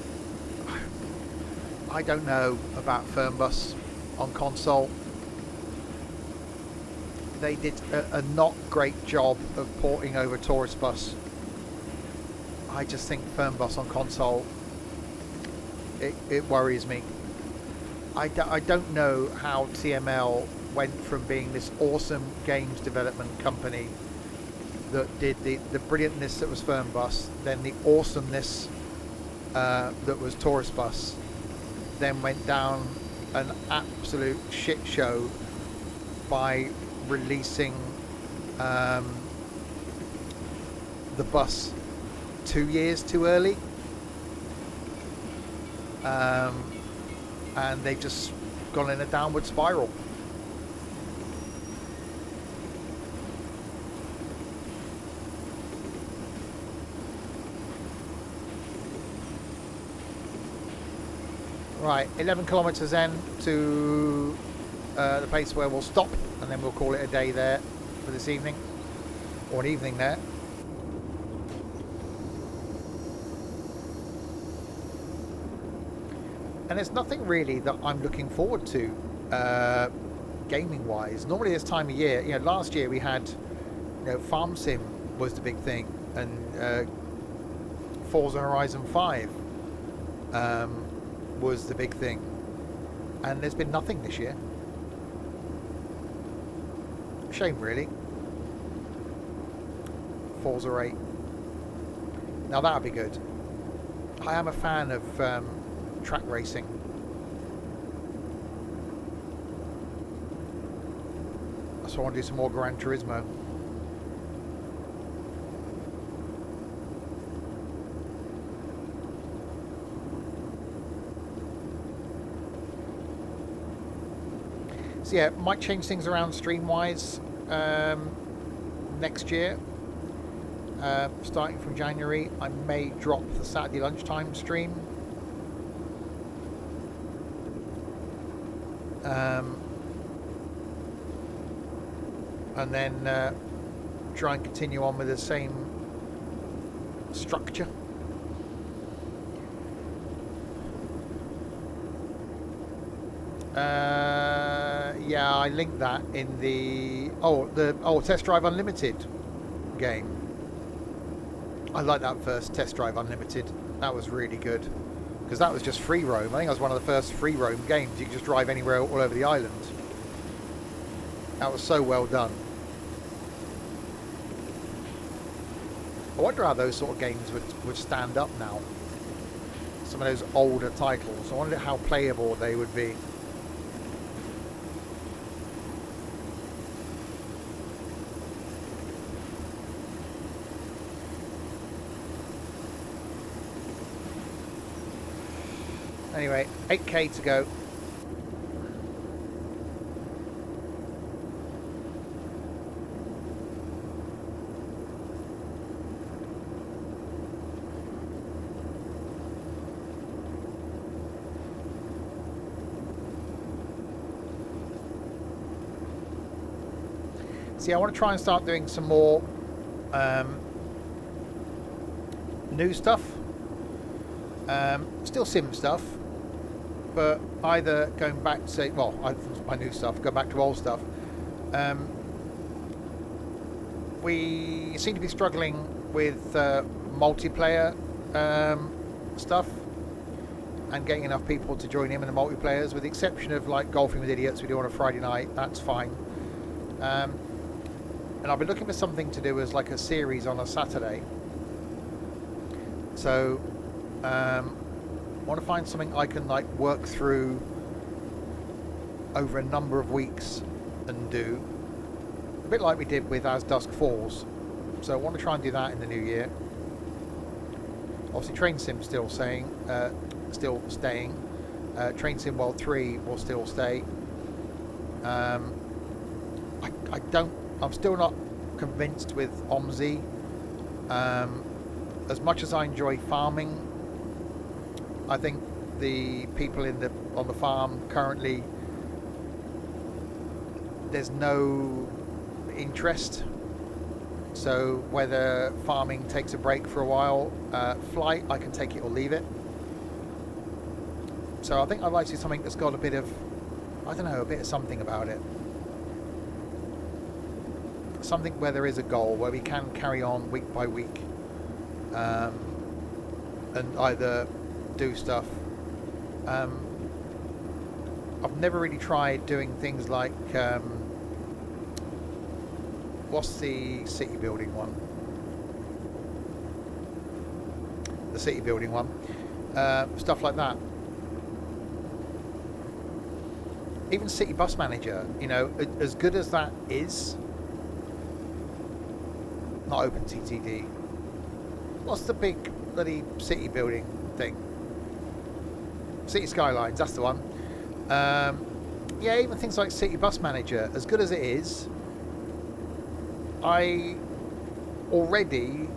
don't know about Fernbus on console. They did a not great job of porting over Taurus Bus. I just think Fernbus on console, it worries me. I don't know how TML went from being this awesome games development company that did the brilliantness that was Fernbus, then the awesomeness that was Taurus Bus, then went down an absolute shit show by releasing the bus 2 years too early, and they've just gone in a downward spiral. Right, 11 kilometres then to the place where we'll stop, and then we'll call it a day there for this evening, or an evening there. And there's nothing really that I'm looking forward to gaming wise. Normally this time of year, you know, last year we had, you know, Farm Sim was the big thing, and Forza Horizon 5 was the big thing, and there's been nothing this year. Shame really. Forza 8. Now that would be good. I am a fan of track racing. So I want to do some more Gran Turismo. So yeah, might change things around stream wise next year. Starting from January, I may drop the Saturday lunchtime stream. And then try and continue on with the same structure. Yeah, I linked that in the Test Drive Unlimited game. I like that first Test Drive Unlimited. That was really good because that was just free roam. I think that was one of the first free roam games. You could just drive anywhere all over the island. That was so well done. I wonder how those sort of games would stand up now. Some of those older titles. I wonder how playable they would be. Anyway, 8k to go. See, I want to try and start doing some more new stuff. Still sim stuff, but either going back to, say, well, my new stuff, go back to old stuff. We seem to be struggling with multiplayer stuff and getting enough people to join in the multiplayers, with the exception of like Golfing with Idiots we do on a Friday night. That's fine. And I've been looking for something to do as like a series on a Saturday. So I want to find something I can like work through over a number of weeks and do a bit like we did with As Dusk Falls. So I want to try and do that in the new year. Obviously Train Sim still staying. Train Sim World 3 will still stay. I'm still not convinced with OMSI. As much as I enjoy farming, I think the people on the farm currently, there's no interest. So whether farming takes a break for a while, flight, I can take it or leave it. So I think I'd like to see something that's got a bit of, I don't know, a bit of something about it. Something where there is a goal, where we can carry on week by week, and either do stuff. I've never really tried doing things like what's the city building one? The city building one, stuff like that. Even City Bus Manager, you know, as good as that is. Not Open TTD. What's the big bloody city building thing? City Skylines, that's the one. Yeah, even things like City Bus Manager, as good as it is, I already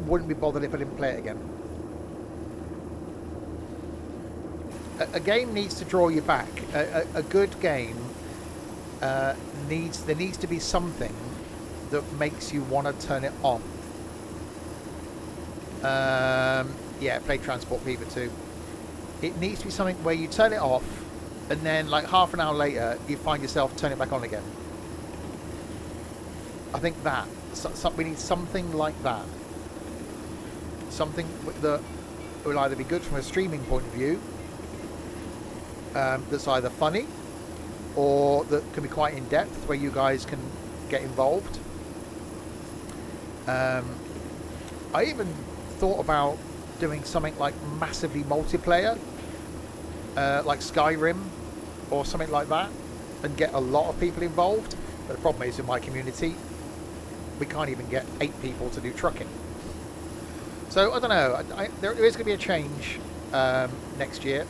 wouldn't be bothered if I didn't play it again. A game needs to draw you back. A good game there needs to be something that makes you want to turn it on. Yeah, play Transport Fever 2. It needs to be something where you turn it off and then like half an hour later you find yourself turning it back on again. I think that we need something like that. Something that will either be good from a streaming point of view, that's either funny or that can be quite in depth, where you guys can get involved. I even thought about doing something like massively multiplayer, like Skyrim or something like that, and get a lot of people involved. But the problem is, in my community, we can't even get 8 people to do trucking. So I don't know. There is going to be a change next year.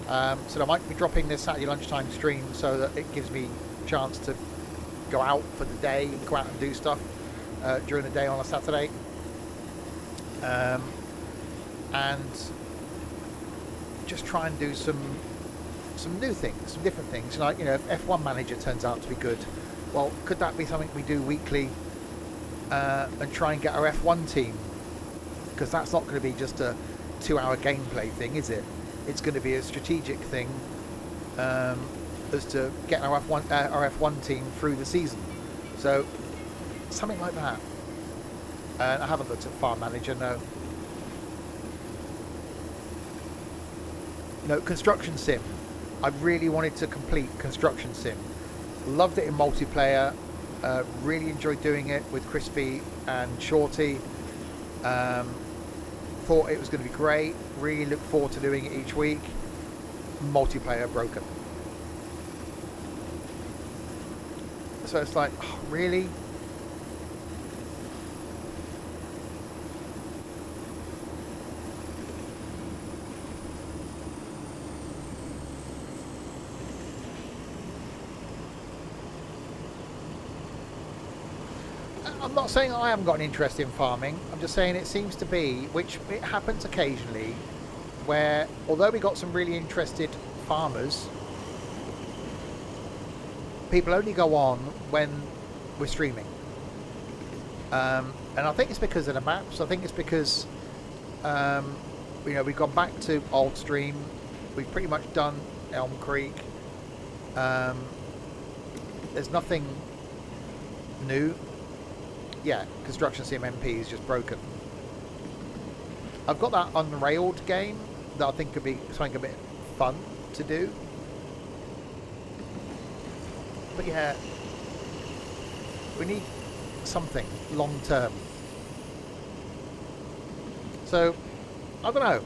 So I might be dropping this Saturday lunchtime stream so that it gives me a chance to go out for the day, go out and do stuff during the day on a Saturday, and just try and do some new things, some different things. Like, you know, if F1 Manager turns out to be good, well, could that be something we do weekly and try and get our F1 team? Because that's not going to be just a 2-hour gameplay thing, is it? It's going to be a strategic thing as to get our F1 team through the season. So something like that. I haven't looked at Farm Manager, no. No, Construction Sim. I really wanted to complete Construction Sim. Loved it in multiplayer. Really enjoyed doing it with Crispy and Shorty. Thought it was going to be great. Really look forward to doing it each week. Multiplayer broken. So it's like, oh, really? I'm not saying I haven't got an interest in farming. I'm just saying it seems to be, which it happens occasionally, where although we got some really interested farmers, people only go on when we're streaming. And I think it's because of the maps. I think it's because, you know, we've gone back to Old Stream. We've pretty much done Elm Creek. There's nothing new. Yeah, Construction CMMP is just broken. I've got that unrailed game that I think could be something a bit fun to do. But yeah, we need something long term. So, I don't know.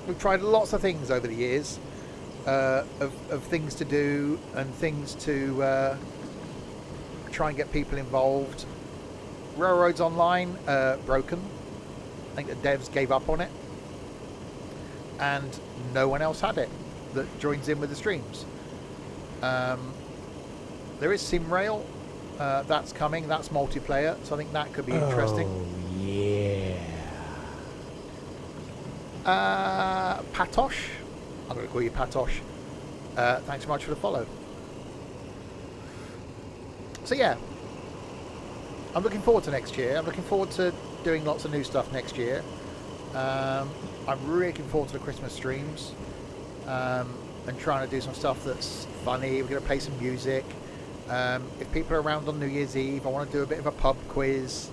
We've tried lots of things over the years of things to do and things to try and get people involved. Railroads Online, broken. I think the devs gave up on it. And no one else had it that joins in with the streams. There is SimRail. That's coming. That's multiplayer. So I think that could be interesting. Oh, yeah. Patosh. I'm going to call you Patosh. Thanks so much for the follow. So yeah, I'm looking forward to next year. I'm looking forward to doing lots of new stuff next year. I'm really looking forward to the Christmas streams and trying to do some stuff that's funny. We're going to play some music. If people are around on New Year's Eve, I want to do a bit of a pub quiz.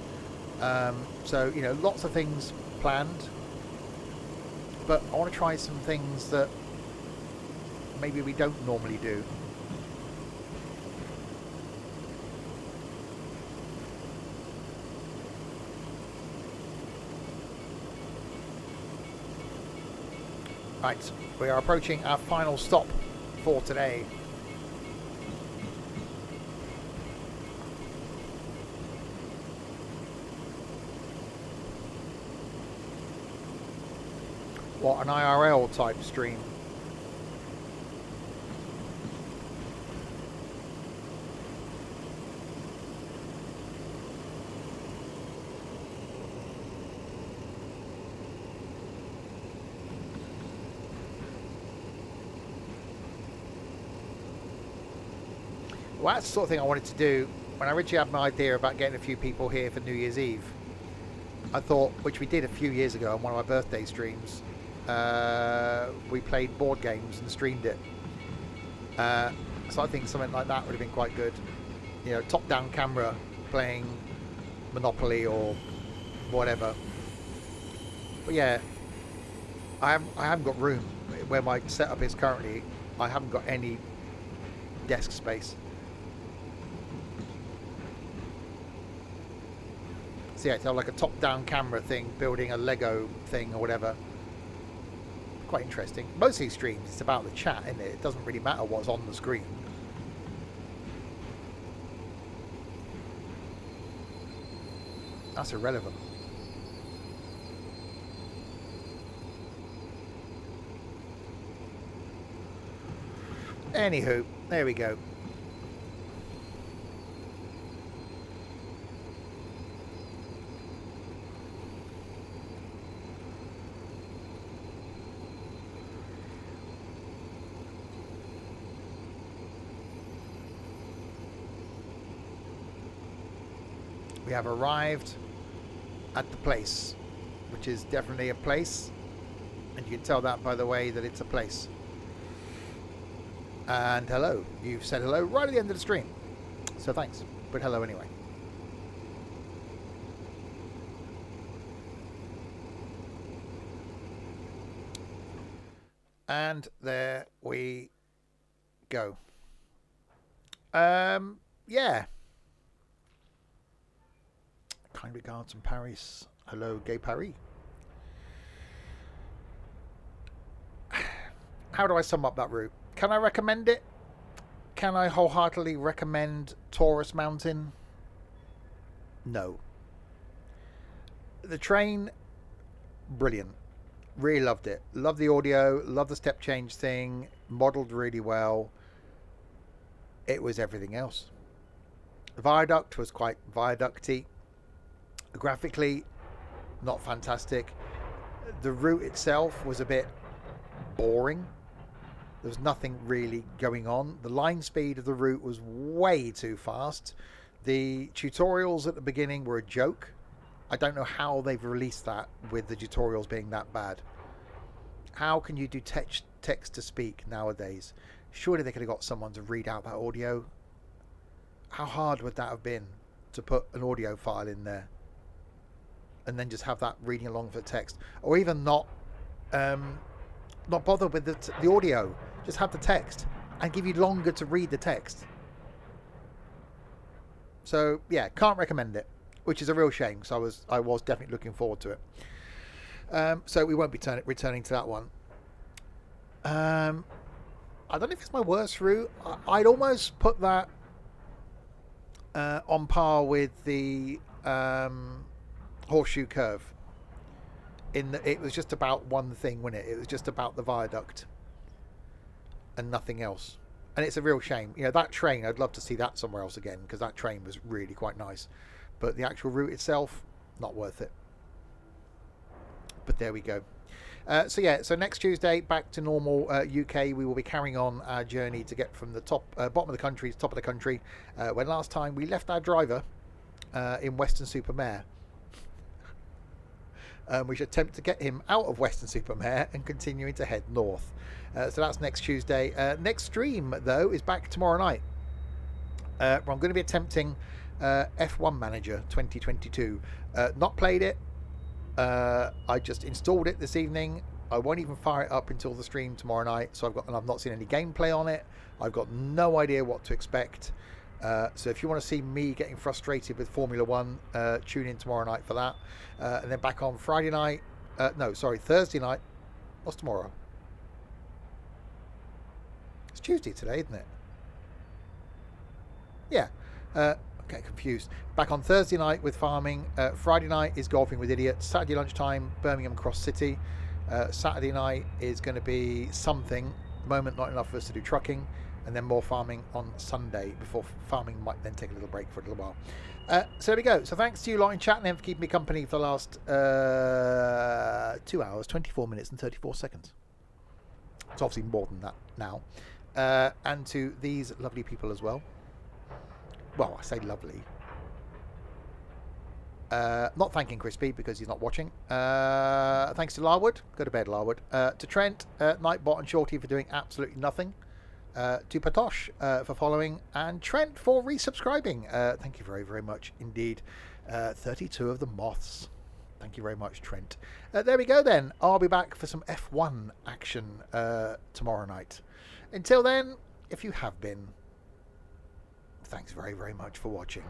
So, you know, lots of things planned. But I want to try some things that maybe we don't normally do. Right, we are approaching our final stop for today. What, an IRL type stream? Well, that's the sort of thing I wanted to do. When I originally had my idea about getting a few people here for New Year's Eve, I thought, which we did a few years ago on one of my birthday streams, we played board games and streamed it. So I think something like that would have been quite good. You know, top-down camera playing Monopoly or whatever. But yeah, I haven't got room where my setup is currently. I haven't got any desk space. So yeah, to have like a top-down camera thing, building a Lego thing or whatever. Quite interesting. Most of these streams, it's about the chat, isn't it? It doesn't really matter what's on the screen. That's irrelevant. Anywho, there we go. We have arrived at the place, which is definitely a place, and you can tell that by the way that it's a place. And hello, you've said hello right at the end of the stream, so thanks, but hello anyway. And there we go. Yeah. Kind regards from Paris. Hello, Gay Paris. How do I sum up that route? Can I recommend it? Can I wholeheartedly recommend Taurus Mountain? No. The train, brilliant. Really loved it. Loved the audio, loved the step change thing, modelled really well. It was everything else. The viaduct was quite viaducty. Graphically, not fantastic. The route itself was a bit boring. There was nothing really going on. The line speed of the route was way too fast. The tutorials at the beginning were a joke. I don't know how they've released that with the tutorials being that bad. How can you do text to speak nowadays? Surely they could have got someone to read out that audio. How hard would that have been to put an audio file in there and then just have that reading along for the text, or even not bother with the audio, just have the text and give you longer to read the text. So yeah, can't recommend it, which is a real shame because I was definitely looking forward to it. So we won't be returning to that one. I don't know if it's my worst route. I'd almost put that on par with the horseshoe curve. It was just about one thing, wasn't it? It was just about the viaduct and nothing else. And it's a real shame. You know, that train, I'd love to see that somewhere else again, because that train was really quite nice. But the actual route itself, not worth it. But there we go. So next Tuesday, back to normal UK. We will be carrying on our journey to get from the bottom of the country to top of the country. When last time we left our driver in Weston-super-Mare. We should attempt to get him out of Weston-super-Mare and continuing to head north. So that's next Tuesday. Next stream, though, is back tomorrow night. I'm going to be attempting F1 Manager 2022. Not played it. I just installed it this evening. I won't even fire it up until the stream tomorrow night. So I've not seen any gameplay on it. I've got no idea what to expect. So if you want to see me getting frustrated with Formula One, tune in tomorrow night for that. And then back on Thursday night. What's tomorrow? It's Tuesday today, isn't it? Yeah. Get confused. Back on Thursday night with farming. Friday night is golfing with idiots. Saturday lunchtime, Birmingham Cross City. Saturday night is going to be something. At the moment, not enough for us to do trucking. And then more farming on Sunday, before farming might then take a little break for a little while. So there we go. So thanks to you lot in chat and for keeping me company for the last 2 hours, 24 minutes and 34 seconds. It's obviously more than that now. And to these lovely people as well. Well, I say lovely. Not thanking Crispy because he's not watching. Thanks to Larwood. Go to bed, Larwood. To Trent, Nightbot and Shorty for doing absolutely nothing. To Patosh for following, and Trent for resubscribing. Thank you very, very much indeed. 32 of the moths. Thank you very much, Trent. There we go then. I'll be back for some F1 action tomorrow night. Until then, if you have been, thanks very, very much for watching.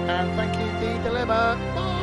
And thank you, The Dilemma. Bye.